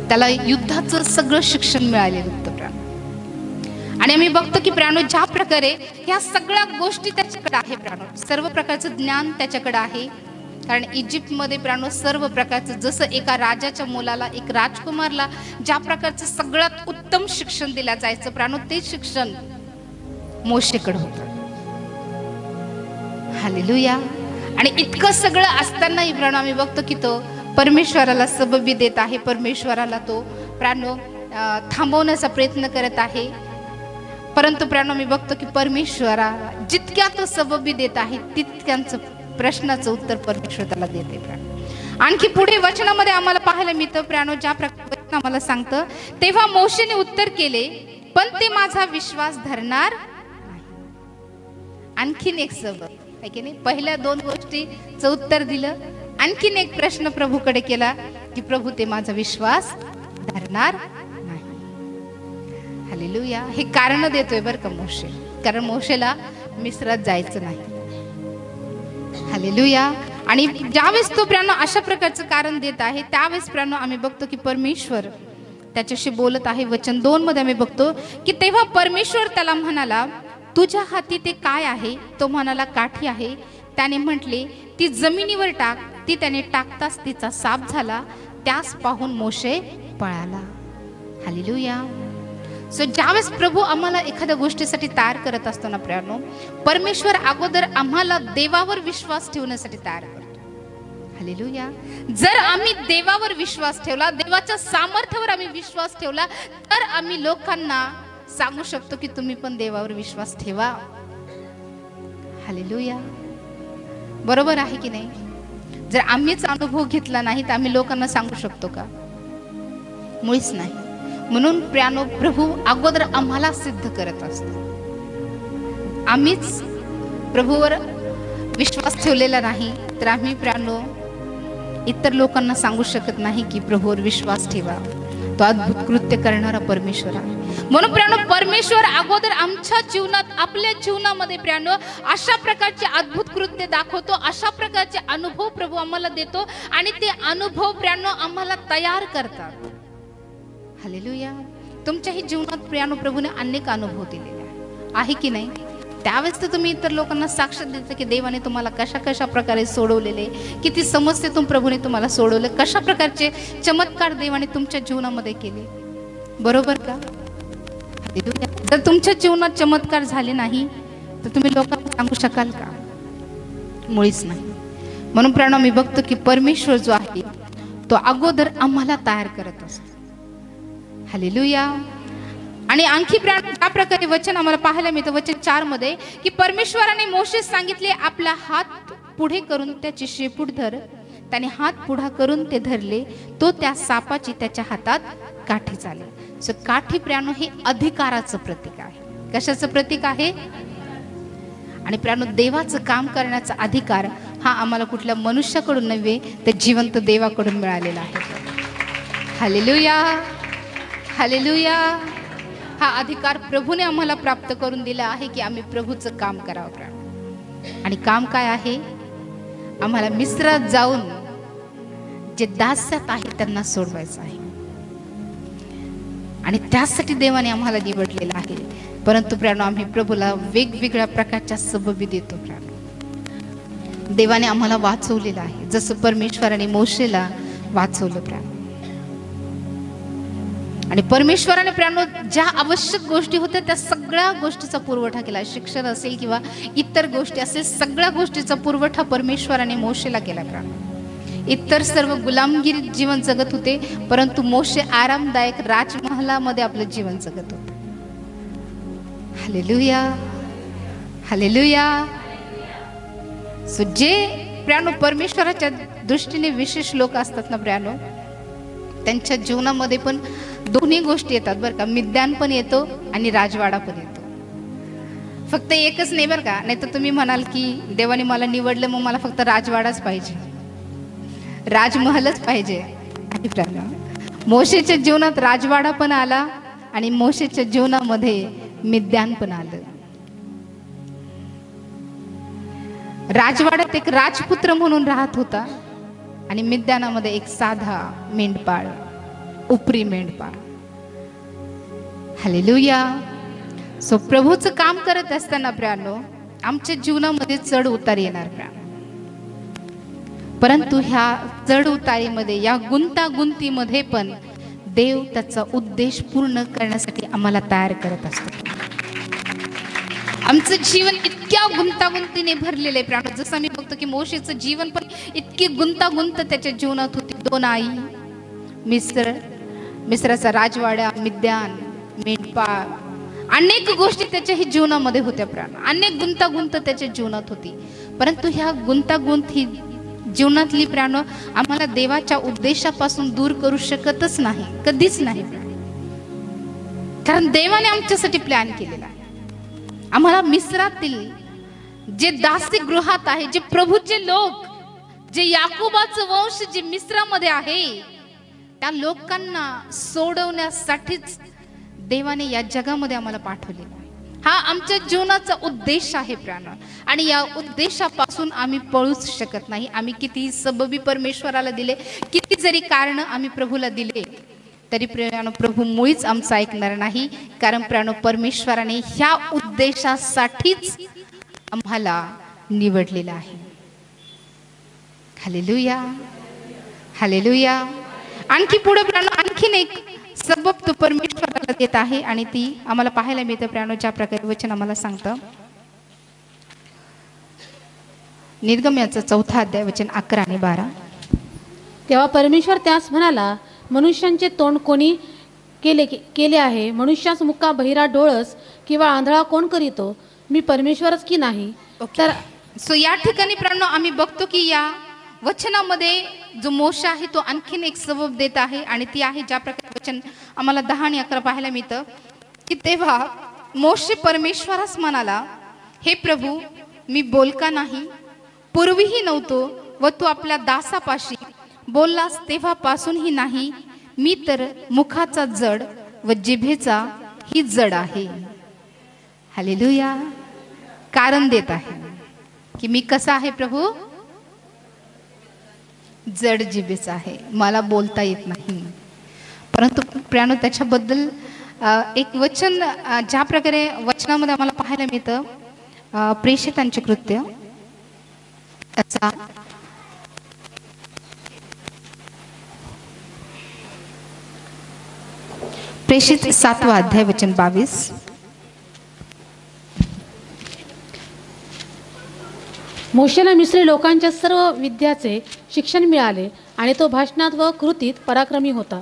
त्याला युद्धाचं सगळं शिक्षण मिळालेलं होतं. आणि आम्ही बघतो की प्राणो ज्या प्रकारे ह्या सगळ्या गोष्टी त्याच्याकडे आहे, प्राणो सर्व प्रकारचं ज्ञान त्याच्याकडे आहे. कारण इजिप्तमध्ये प्राणो सर्व प्रकारचं, जसं एका राजाच्या मुलाला, एक राजकुमारला ज्या प्रकारचं सगळ्यात उत्तम शिक्षण दिलं जायचं प्राणो, ते शिक्षण मोशेकडे होतं. हालेलुया. आणि इतकं सगळं असतानाही प्राणो आम्ही बघतो की तो परमेश्वराला सबबी देत आहे, परमेश्वराला तो प्राणो थांबवण्याचा प्रयत्न करत आहे. परंतु प्राणो मी बघतो की परमेश्वरा जितक्या तो सबबी देत आहे तितक्यांचं प्रश्नाचं उत्तर परमेश्वर त्याला देते. प्राणो आणखी पुढे वचनामध्ये आम्हाला पाहायला मिळतं प्राणो, ज्या प्रकारे आम्हाला सांगतं, तेव्हा मोशेने उत्तर केले, पण ते माझा विश्वास धरणार नाही. आणखीन एक सबब आहे की नाही, पहिल्या 2 गोष्टीचं उत्तर दिलं, आणखीन एक प्रश्न प्रभूकडे केला की प्रभू ते माझा विश्वास धरणार नाही. हालेलुया. हे कारण देतोय बरं का मोशे, कारण मोशेला मिस्रात जायचं नाही. हालेलुया. आणि ज्यावेळेस तो प्राणो अशा प्रकारचं कारण देत आहे, त्यावेळेस प्राणो आम्ही बघतो की परमेश्वर त्याच्याशी बोलत आहे. वचन 2 मध्ये आम्ही बघतो की तेव्हा परमेश्वर त्याला म्हणाला, तुझ्या हाती ते काय आहे? तो म्हणाला, काठी आहे. त्याने म्हटले, ती जमिनीवर टाक. ती त्याने टाकताच तिचा साप झाला. त्यास पाहून मोशे पळाला. हालेलुया. सो ज्यावेळेस प्रभू आम्हाला एखाद्या गोष्टीसाठी तयार करत असतो ना प्रियानो, परमेश्वर अगोदर आम्हाला देवावर विश्वास ठेवण्यासाठी तयार करतो. हालेलुया. जर आम्ही देवावर विश्वास ठेवला, देवाच्या सामर्थ्यावर आम्ही विश्वास ठेवला, तर आम्ही लोकांना सांगू शकतो की तुम्ही पण देवावर विश्वास ठेवा. हालेलुया. बरोबर आहे की नाही? जर आम्हीच अनुभव घेतला नाही तर आम्ही लोकांना सांगू शकतो का? मुळीच नाही. म्हणून प्रियानो, प्रभू अगोदर आम्हाला सिद्ध करत असतो. आम्हीच प्रभूवर विश्वास ठेवलेला नाही तर आम्ही प्रियानो इतर लोकांना सांगू शकत नाही की प्रभूवर विश्वास ठेवा. तो अद्भुत कृत्य करणारा परमेश्वर आहे. म्हणून प्रियानो, परमेश्वर अगोदर आमच्या जीवनात, आपल्या जीवनामध्ये प्रियानो अशा प्रकारचे अद्भुत कृत्य दाखवतो, अशा प्रकारचे अनुभव प्रभू आम्हाला देतो आणि ते अनुभव प्रियानो आम्हाला तयार करतात. हालेलुया. तुमच्याही जीवनात प्रियानो प्रभूने अनेक अनुभव दिलेले आहे की नाही? त्यावेळेस तर तुम्ही इतर लोकांना साक्ष देता की देवाने तुम्हाला कशा कशा प्रकारे सोडवलेले, किती समस्येतून प्रभूने तुम्हाला सोडवले, कशा प्रकारचे चमत्कार देवाने तुमच्या जीवनामध्ये केले. बरोबर का? जर तुमच्या जीवनात चमत्कार झाले नाही तर तुम्ही लोकांना सांगू शकाल का? मुळीच नाही. म्हणून प्रियानो मी बघतो की परमेश्वर जो आहे तो अगोदर आम्हाला तयार करत असतो. हालेलुया. आणि आणखी ज्या प्रकारे वचन आम्हाला पाहायला मिळतं वचन 4 मध्ये की परमेश्वराने मोशेस सांगितले, आपला हात पुढे करून त्याची शेपूट धर. त्याने हात पुढा करून ते धरले, तो त्या सापाची त्याच्या हातात काठी झाली. सो काठी प्रियानो हे अधिकाराचं प्रतीक आहे. कशाचं प्रतीक आहे? आणि प्रियानो देवाचं काम करण्याचा अधिकार हा आम्हाला कुठल्या मनुष्याकडून नव्हे तर जिवंत देवाकडून मिळालेला आहे. हालेलुया. हालेलुया. हा अधिकार प्रभूने आम्हाला प्राप्त करून दिला आहे की आम्ही प्रभूचं काम करावं. आणि काम काय आहे? आम्हाला मिस्रात जाऊन जे दास्यात आहे त्यांना सोडवायचं आहे. आणि त्यासाठी देवाने आम्हाला निवडलेलं आहे. परंतु प्रियानो आम्ही प्रभूला वेगवेगळ्या प्रकारच्या सबबी देतो. प्रियानो देवाने आम्हाला वाचवलेलं आहे, जसं परमेश्वराने मोशेला वाचवलं. प्रियानो आणि परमेश्वराने प्रियानो ज्या आवश्यक गोष्टी होत्या त्या सगळ्या गोष्टीचा पुरवठा केला. शिक्षण असेल किंवा इतर गोष्टी असेल, सगळ्या गोष्टीचा पुरवठा परमेश्वराने मोशेला केला. प्रियानो इतर सर्व गुलामगिरीत जीवन जगत होते, परंतु मोशे आरामदायक राजमहालामध्ये आपलं जीवन जगत होते. हालेलुया. हालेलुया. सो जे प्रियानो परमेश्वराच्या दृष्टीने विशेष लोक असतात ना प्रियानो, त्यांच्या जीवनामध्ये पण दोन्ही गोष्टी येतात बरं का. मिद्यान पण येतो आणि राजवाडा पण येतो. फक्त एकच नाही बरं का. नाही तर तुम्ही म्हणाल की देवाने मला निवडलं मग मला फक्त राजवाडाच पाहिजे, राजमहलच पाहिजे. आणि प्रियानो मोशेच्या जीवनात राजवाडा पण आला आणि मोशेच्या जीवनामध्ये मिद्यान पण आलं. राजवाड्यात एक राजपुत्र म्हणून राहत होता आणि मिद्यानामध्ये एक साधा मेंढपाळ, उपरी मेंढपाळ. हालेलुया. सो प्रभूचं काम करत असताना प्रियानो आमच्या जीवनामध्ये चढ उतार येणार. परंतु ह्या चढ उतारीमध्ये, या गुंतागुंतीमध्ये पण देव त्याचा उद्देश पूर्ण करण्यासाठी आम्हाला तयार करत असतो. आमचं जीवन इतक्या गुंतागुंतीने भरलेलं आहे प्राण. जसं आम्ही बघतो की मोशेचं जीवन पण इतकी गुंतागुंत त्याच्या जीवनात होती. 2 आई, मिस्राचा राजवाडा, मिद्यान, मेंढपाळ, अनेक गोष्टी त्याच्याही जीवनामध्ये होत्या प्राण. अनेक गुंतागुंत त्याच्या जीवनात होती. परंतु ह्या गुंतागुंत ही जीवनातली प्राण आम्हाला देवाच्या उद्देशापासून दूर करू शकतच नाही, कधीच नाही. कारण देवाने आमच्यासाठी प्लॅन केलेला आहे. आम्हाला मिस्रातील जे दासी गृहात आहे, जे प्रभूचे लोक, जे याकोबाचं वंश जे मिस्रामध्ये आहे, त्या लोकांना सोडवण्यासाठीच देवाने या जगामध्ये आम्हाला पाठवले. हा आमच्या जीवनाचा उद्देश आहे प्राण. आणि या उद्देशापासून आम्ही पळूच शकत नाही. आम्ही किती सबबी परमेश्वराला दिले, किती जरी कारण आम्ही प्रभूला दिले, तरी प्रियानो प्रभू मुळीच आमचं ऐकणार नाही. कारण प्रियानो परमेश्वराने ह्या उद्देशासाठीच आम्हाला निवडलेलं आहे. Hallelujah, hallelujah. आणखी पुढे प्रियानो आणखीन एक सबब तो परमेश्वराला देत आहे आणि ती आम्हाला पाहायला मिळते प्रियानो. ज्या प्रकारे वचन आम्हाला सांगतं, निर्गमनाचा 4 अध्याय वचन 11 आणि 12. तेव्हा परमेश्वर त्यास म्हणाला, मनुष्यांचे तोंड कोणी केले आहे? मनुष्यास मुका बहिरा डोळस किंवा आंधळा कोण करीतो? मी परमेश्वरच की नाही? तर सो या ठिकाणी प्रियानो आम्ही बघतो की या वचनामध्ये जो मोशे आहे तो आणखीन एक सबब देत आहे. आणि ती आहे ज्या प्रकारे वचन आम्हाला 10 आणि 11 पाहायला मिळतं की तेव्हा मोशे परमेश्वरास म्हणाला, हे प्रभू, मी बोलका नाही, पूर्वीही नव्हतो, व तू आपल्या दासापाशी बोललास तेव्हापासूनही नाही. मी तर मुखाचा जड व जिभेचा ही जड आहे. हालेलुया. कारण देत आहे की मी कसा आहे प्रभू? जड जिभेचा आहे, मला बोलता येत नाही. परंतु प्रियानो त्याच्याबद्दल एक वचन ज्या प्रकारे वचनामध्ये आम्हाला पाहायला मिळतं, प्रेषितांचे कृत्य त्याचा प्रेषित 7वा अध्याय वचन 22. मोशेला मिस्री लोकांच्या सर्व विद्याचे शिक्षण मिळाले आणि तो भाषणात व कृतीत पराक्रमी होता.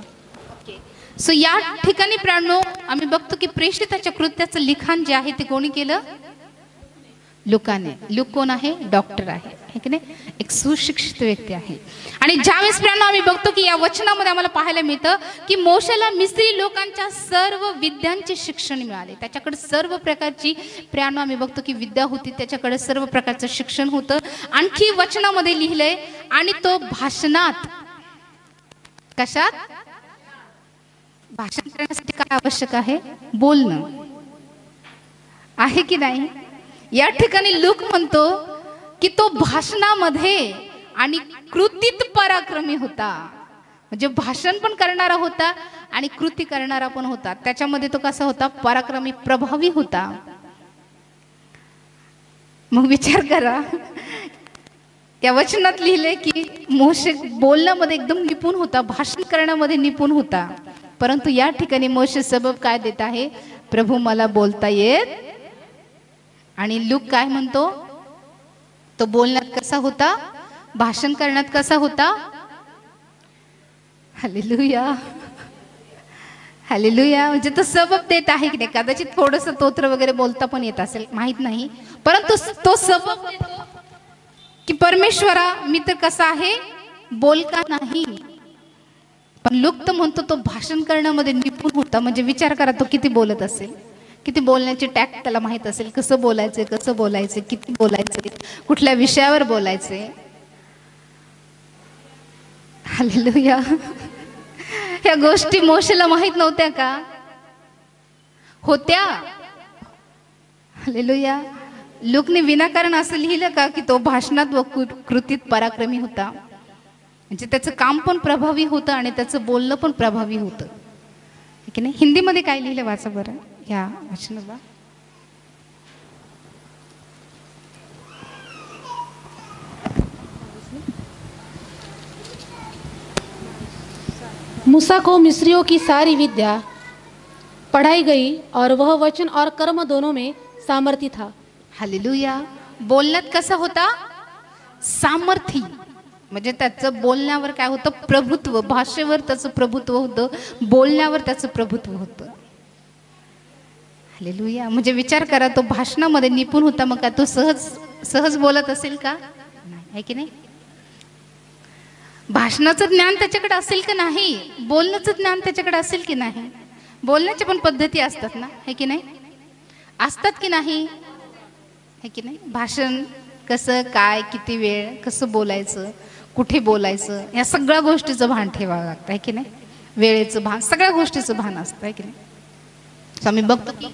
सो या ठिकाणी प्राणो आम्ही बघतो की प्रेषिताच्या कृत्याचं लिखाण जे आहे ते कोणी केलं? लुकाने. लुक कोण आहे? डॉक्टर आहे की नाही, एक सुशिक्षित व्यक्ती आहे. आणि ज्यावेळेस प्राणो आम्ही बघतो की या वचनामध्ये आम्हाला पाहायला मिळतं की मोशेला मिस्री लोकांच्या सर्व विद्यांचे शिक्षण मिळाले. त्याच्याकडे सर्व प्रकारची प्राणो आम्ही बघतो की विद्या होती, त्याच्याकडे सर्व प्रकारचं शिक्षण होतं. आणखी वचनामध्ये लिहिलंय, आणि तो भाषणात, कशात? भाषण करण्यासाठी काय आवश्यक आहे? बोलणं आहे की नाही? या ठिकाणी लूक म्हणतो की तो भाषणामध्ये आणि कृतीत पराक्रमी होता. म्हणजे भाषण पण करणारा होता आणि कृती करणारा पण होता. त्याच्यामध्ये तो कसा होता? पराक्रमी, प्रभावी होता. मग विचार करा, या वचनात लिहिले की मोशे बोलण्यामध्ये एकदम निपुण होता, भाषण करण्यामध्ये निपुण होता. परंतु या ठिकाणी मोशे सबब काय देत आहे? प्रभू मला बोलता येत. आणि लूक काय म्हणतो? तो बोलण्यात कसा होता? भाषण करण्यात कसा होता? Hallelujah, hallelujah. म्हणजे तो सबब देत आहे की नाही? कदाचित थोडस तोत्र वगैरे बोलता पण येत असेल, माहित नाही. परंतु तो सबब देतो की परमेश्वरा, मी तर कसा आहे? बोलका नाही. पण लूक तर म्हणतो तो भाषण करण्यामध्ये निपुण होता. म्हणजे विचार करा तो किती बोलत असेल, किती बोलण्याची टॅक्ट त्याला माहित असेल, कसं बोलायचं, कसं बोलायचं, किती बोलायचं, कुठल्या विषयावर बोलायचे. हालेलुया. ह्या गोष्टी मोशेला माहित नव्हत्या का? होत्या. हालेलुया. लूकने विनाकारण असं लिहिलं का की तो भाषणात व कृतीत पराक्रमी होता? म्हणजे त्याचं काम पण प्रभावी होतं आणि त्याचं बोलणं पण प्रभावी होतं की नाही? हिंदीमध्ये काय लिहिलं वाचा बरं या वचनाला. मूसा को मिस्रियों की सारी विद्या पढ़ाई गई और वह वचन और कर्म दोनों में सामर्थ्य था. हालेलुया. बोलण्यात कसा होता? सामर्थ्य. म्हणजे त्याचं बोलण्यावर काय होतं? प्रभुत्व. भाषेवर त्याचं प्रभुत्व होतं, बोलण्यावर त्याचं प्रभुत्व होतं. हालेलुया. म्हणजे विचार करा, तो भाषणामध्ये निपुण होता, मग काय तो सहज बोलत असेल का? नाही, आहे की नाही? भाषणाचं ज्ञान त्याच्याकडे असेल की नाही? बोलण्याचं ज्ञान त्याच्याकडे असेल की नाही? बोलण्याच्या पण पद्धती असतात ना, आहे की नाही? असतात की नाही? आहे की नाही? भाषण कसं, काय, किती वेळ, कसं बोलायचं, कुठे बोलायचं, या सगळ्या गोष्टीचं भान ठेवावं लागतं, आहे की नाही? वेळेचं भान, सगळ्या गोष्टीचं भान असतं, आहे की नाही? तर आम्ही बघतो की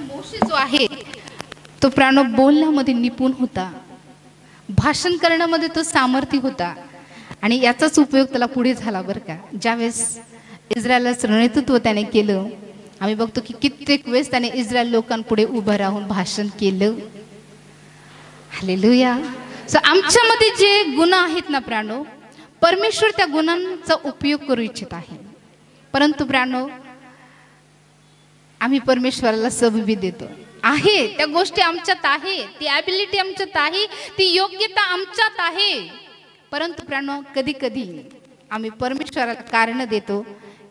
मोशे जो आहे तो बोलण्यामध्ये निपुण होता, भाषण करण्यामध्ये तो सामर्थ्य होता. आणि याचाच उपयोग त्याला पुढे झाला बरं का. ज्यावेळेस इस्रायलाचं नेतृत्व त्याने केलं, आम्ही बघतो की कित्येक वेळेस त्याने इस्रायल लोकांपुढे उभं राहून भाषण केलं. हालेलुया. सो आमच्यामध्ये जे गुण आहेत ना प्राणो, परमेश्वर त्या गुणांचा उपयोग करू इच्छित आहे. परंतु प्राणो, आम्ही परमेश्वराला सबबी देतो. आहे त्या गोष्टी आमच्यात आहे, ती ॲबिलिटी आमच्यात आहे, ती योग्यता आमच्यात आहे. परंतु प्राणो, कधी कधी आम्ही परमेश्वराला कारण देतो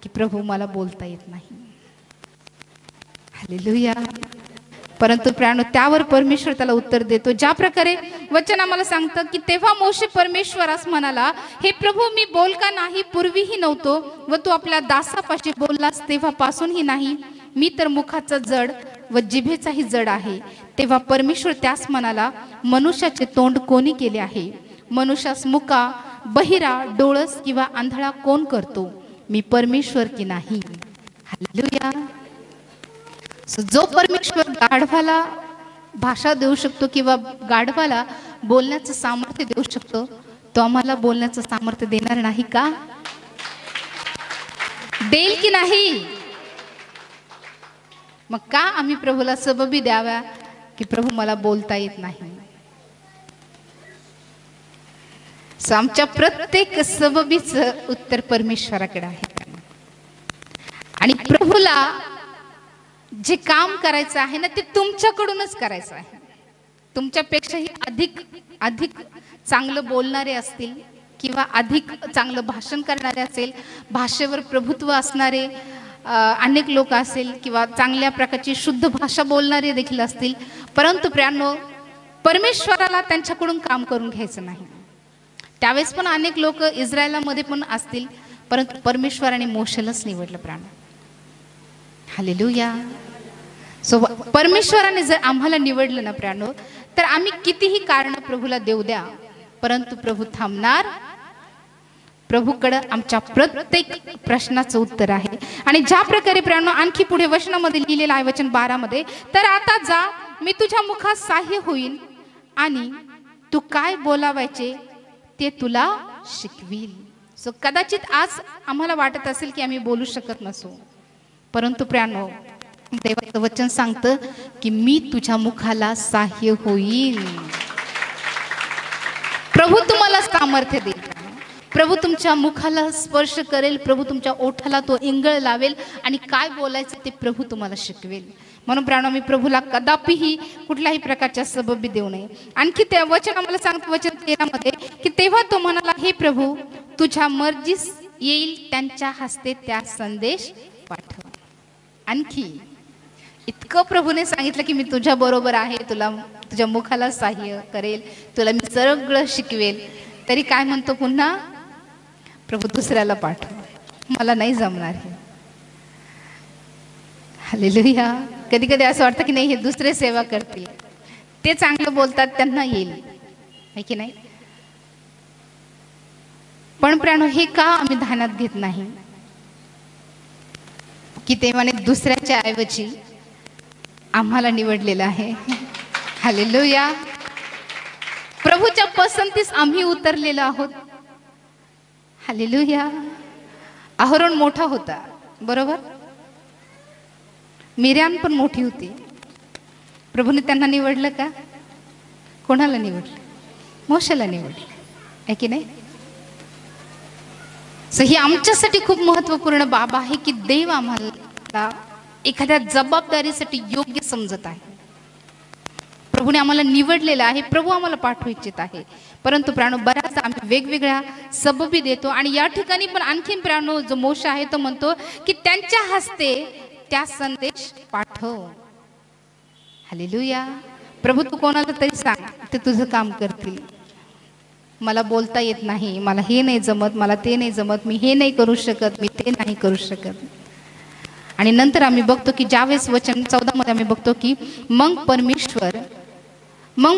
की प्रभू मला बोलता येत नाही. हालेलुया. परंतु प्राणो, त्यावर परमेश्वर त्याला उत्तर देतो. ज्या प्रकारे वचन आम्हाला सांगतं की तेव्हा मोशे परमेश्वरास म्हणाला, हे प्रभू, मी बोल का नाही पूर्वीही नव्हतो व तू आपल्या दासापाशी बोललास तेव्हापासूनही नाही. मी तर मुखाचा जड व जिभेचाही जड आहे. तेव्हा परमेश्वर त्यास म्हणाला, मनुष्याचे तोंड कोणी केले आहे? मनुष्यास मुका, बहिरा, डोळस किंवा आंधळा कोण करतो? मी परमेश्वर की नाही? हालेलुया. जो परमेश्वर गाढवाला भाषा देऊ शकतो किंवा गाढवाला बोलण्याचं सामर्थ्य देऊ शकतो, तो आम्हाला बोलण्याचं सामर्थ्य देणार नाही का? देईल की नाही? मग का आम्ही प्रभूला सबबी द्याव्या की प्रभू मला बोलता येत नाही? आमच्या प्रत्येक सबबीचं उत्तर परमेश्वराकडे आहे. आणि प्रभूला जे काम करायचं आहे ना, ते तुमच्याकडूनच करायचं आहे. तुमच्यापेक्षाही अधिक चांगलं बोलणारे असतील किंवा अधिक चांगलं भाषण करणारे असेल, भाषेवर प्रभुत्व असणारे अनेक लोक असेल किंवा चांगल्या प्रकारची शुद्ध भाषा बोलणारे देखील असतील. परंतु प्रियांनो, परमेश्वराला त्यांच्याकडून काम करून घ्यायचं नाही. त्यावेळेस पण अनेक लोक इस्रायलामध्ये पण असतील, परंतु परमेश्वराने मोशेलाच निवडलं प्राण. हालेलुया. सो परमेश्वराने जर आम्हाला निवडलं ना प्राणो, तर आम्ही कितीही कारण प्रभूला देऊ द्या, परंतु प्रभू थांबणार. प्रभूकडे आमच्या प्रत्येक प्रश्नाचं उत्तर आहे. आणि ज्या प्रकारे प्राणो आणखी पुढे वचनामध्ये लिहिलेलं आहे, वचन 12 मध्ये, तर आता जा, मी तुझ्या मुखात सहाय्य होईल आणि तू काय बोलावायचे ते तुला शिकवील. सो कदाचित आज आम्हाला वाटत असेल की आम्ही बोलू शकत नसू, परंतु प्राणो, देवाचं वचन सांगतं की मी तुझ्या मुखाला सहाय्य होईल. प्रभू तुम्हाला सामर्थ्य देईल. प्रभू तुमच्या मुखाला स्पर्श करेल. प्रभू तुमच्या ओठाला तो इंगळ लावेल आणि काय बोलायचं ते प्रभू तुम्हाला शिकवेल. म्हणून प्राणो, मी प्रभूला कदापिही कुठल्याही प्रकारच्या सबबी देऊ नये. आणखी ते वचन आम्हाला सांगतं वचन 13 मध्ये की तेव्हा तो म्हणाला, हे प्रभू, तुझ्या मर्जीस येईल त्यांच्या हस्ते त्या संदेश पाठव. आणखी इतकं प्रभूने सांगितलं की मी तुझ्या बरोबर आहे, तुला तुझ्या मुखाला सहाय्य करेल, तुला मी सगळं शिकवेल. तरी काय म्हणतो पुन्हा? प्रभू दुसऱ्याला पाठव, मला नाही जमणार हे. हालेलुया. कधी कधी असं वाटतं की नाही, हे दुसरे सेवा करतील, ते चांगलं बोलतात, त्यांना येईल, आहे की नाही? पण प्राणो, हे का आम्ही ध्यानात घेत नाही की तेव्हाने दुसऱ्याच्या ऐवजी आम्हाला निवडलेलं आहे? हालेलुया. प्रभूच्या पसंतीस आम्ही उतरलेलो आहोत. हालेलुया. अहरोन मोठा होता, बरोबर? मिर्याम पण मोठी होती. प्रभूने त्यांना निवडलं का? कोणाला निवडलं? मोशेला निवडलं, आहे की नाही? सो ही आमच्यासाठी खूप महत्त्वपूर्ण बाब आहे की देव आम्हाला एखाद्या जबाबदारीसाठी योग्य समजत आहे. प्रभूने आम्हाला निवडलेलं आहे, प्रभू आम्हाला पाठवू इच्छित आहे. परंतु प्राणो बऱ्याच आम्ही वेगवेगळ्या सबबी देतो. आणि या ठिकाणी पण आणखीन प्राणो जो मोशे आहे तो म्हणतो की त्यांच्या हस्ते त्या संदेश पाठव. हालेलुया. प्रभू तू कोणाला तरी सांग, ते तुझं काम करतील. मला बोलता येत नाही, मला हे नाही जमत, मला ते नाही जमत, मी हे नाही करू शकत, मी ते नाही करू शकत. आणि नंतर आम्ही बघतो की ज्यावेळेस वचन 14 मध्ये आम्ही बघतो की मग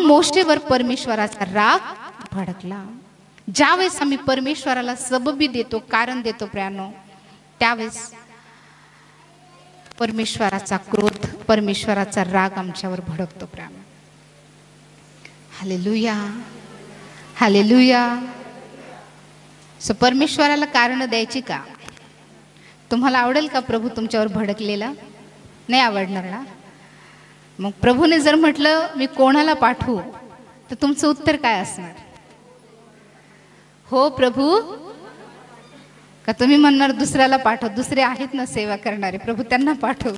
मोशेवर परमेश्वराचा राग भडकला. ज्यावेळेस आम्ही परमेश्वराला सबबी देतो, कारण देतो प्रियानो, त्यावेळेस परमेश्वराचा क्रोध, परमेश्वराचा राग आमच्यावर भडकतो प्रियानो. Hallelujah, hallelujah. सो परमेश्वराला कारण द्यायची का? तुम्हाला आवडेल का प्रभू तुमच्यावर भडकलेला? नाही आवडणार ना. मग प्रभूने जर म्हटलं मी कोणाला पाठवू, तर तुमचं उत्तर काय असणार? हो प्रभू, का तुम्ही म्हणणार दुसऱ्याला पाठव, दुसरे आहेत ना सेवा करणारे, प्रभू त्यांना पाठव,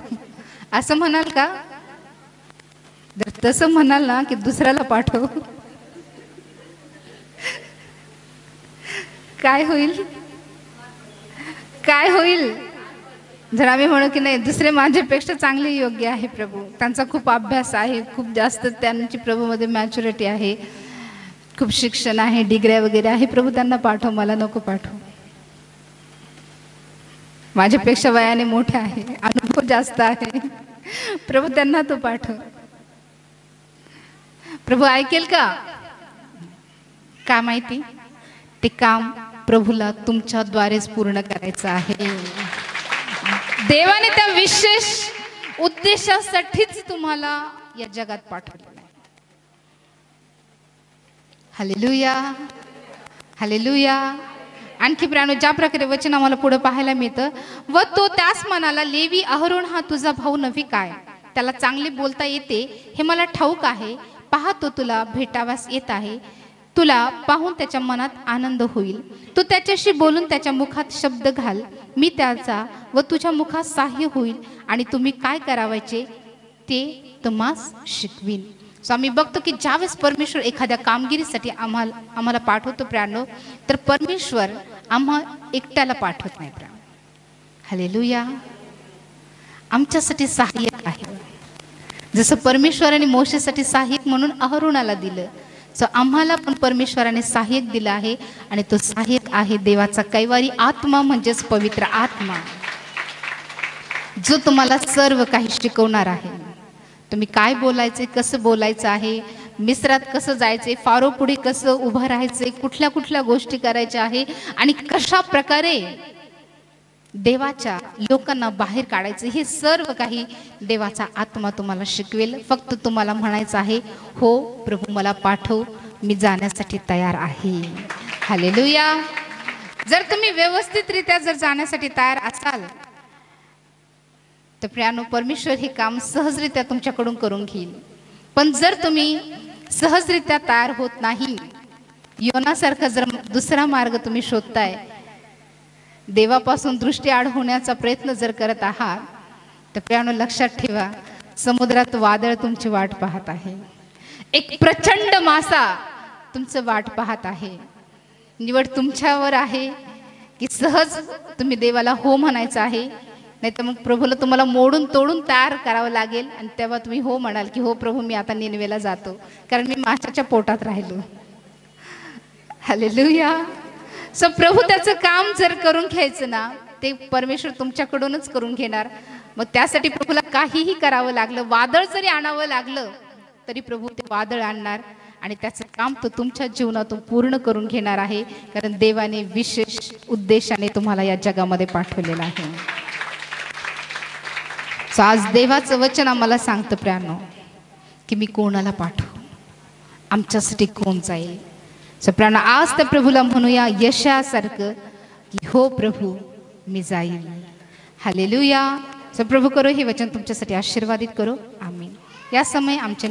असं म्हणाल का? जर तसं म्हणाल ना की दुसऱ्याला पाठव, काय होईल? काय होईल? जर आम्ही म्हणू की नाही दुसरे माझ्यापेक्षा चांगले योग्य आहे प्रभू, त्यांचा खूप अभ्यास आहे, खूप जास्त त्यांची प्रभूमध्ये मॅच्युरिटी आहे, खूप शिक्षण आहे, डिग्र्या वगैरे आहे, प्रभू त्यांना पाठव, मला नको पाठव. माझ्यापेक्षा वयाने मोठे आहे, अनुभव जास्त आहे, प्रभू त्यांना तो पाठव. प्रभू ऐकेल का? का माहिती? ते काम प्रभूला तुमच्याद्वारेच पूर्ण करायचं आहे. देवाने त्या विशेष उद्देशासाठीच तुम्हाला या जगात पाठवलेलं आहे. Hallelujah, hallelujah. आणखी प्राणो ज्या प्रकारे वचन आम्हाला पुढे पाहायला मिळतं, व तो त्यास म्हणाला, लेवी अहरोन हा तुझा भाऊ नव्हे काय? त्याला चांगले बोलता येते हे मला ठाऊक आहे. पहा तो तुला भेटावास येत आहे, तुला पाहून त्याच्या मनात आनंद होईल. तू त्याच्याशी बोलून त्याच्या मुखात शब्द घाल, मी त्याचा व तुझ्या मुखात सहाय्य होईल आणि तुम्ही काय करावायचे ते तुम्हास शिकवीन. सो आम्ही बघतो की ज्यावेळेस परमेश्वर एखाद्या कामगिरीसाठी आम्हाला पाठवतो प्राणो, तर परमेश्वर आम्हा एकट्याला पाठवत नाही प्राण. हालेलुया. आमच्यासाठी सहाय्यक आहे. जसं परमेश्वराने मोशेसाठी सहाय्यक म्हणून अहरोनाला दिलं, सो आम्हाला पण परमेश्वराने सहाय्यक दिला आहे. आणि तो सहाय्यक आहे देवाचा कैवारी आत्मा, म्हणजेच पवित्र आत्मा, जो तुम्हाला सर्व काही शिकवणार आहे. तुम्ही काय बोलायचे, कसं बोलायचं आहे, मिस्रात कसं जायचे, फारो पुढे कसं उभं राहायचे, कुठल्या कुठल्या गोष्टी करायच्या आहे, आणि कशा प्रकारे देवाच्या लोकांना बाहेर काढायचं, हे सर्व काही देवाचा आत्मा तुम्हाला शिकवेल. फक्त तुम्हाला म्हणायचं आहे, हो प्रभू मला पाठव, मी जाण्यासाठी तयार आहे. हालेलुया. जर तुम्ही व्यवस्थितरित्या जर जाण्यासाठी तयार असाल, तर प्रियानो परमेश्वर हे काम सहजरित्या तुमच्याकडून करून घेईल. पण जर तुम्ही सहजरित्या तयार होत नाही, योनासारखा जर दुसरा मार्ग तुम्ही शोधताय, देवापासून दृष्टी आड होण्याचा प्रयत्न जर करत आहात, तर प्रियानो लक्षात ठेवा, समुद्रात वादळ तुमची वाट पाहत आहे, एक प्रचंड मासा तुमचं वाट पाहत आहे. निवड तुमच्यावर आहे की सहज तुम्ही देवाला हो म्हणायचं आहे, नाही तर मग प्रभूला तुम्हाला मोडून तोडून तयार करावं लागेल. आणि तेव्हा तुम्ही हो म्हणाल की हो प्रभू मी आता निनवेला जातो, कारण मी माशाच्या पोटात राहिलो. हालेलुया. सो प्रभू त्याचं काम जर करून घ्यायचं ना, ते परमेश्वर तुमच्याकडूनच करून घेणार. मग त्यासाठी प्रभूला काहीही करावं लागलं, वादळ जरी आणावं लागलं तरी प्रभू ते वादळ आणणार आणि त्याचं काम तो तुमच्या जीवनातून पूर्ण करून घेणार आहे, कारण देवाने विशेष उद्देशाने तुम्हाला या जगामध्ये पाठवलेलं आहे. सो आज देवाचं वचन आम्हाला सांगतं प्रियानो की मी कोणाला पाठवू, आमच्यासाठी कोण जाईल. सो प्रियानो आज त्या प्रभूला म्हणूया यशासारखं की हो प्रभू मी जाईल. हालेलुया. सो प्रभू करो हे वचन तुमच्यासाठी आशीर्वादित करो. आमीन. या समय आमचे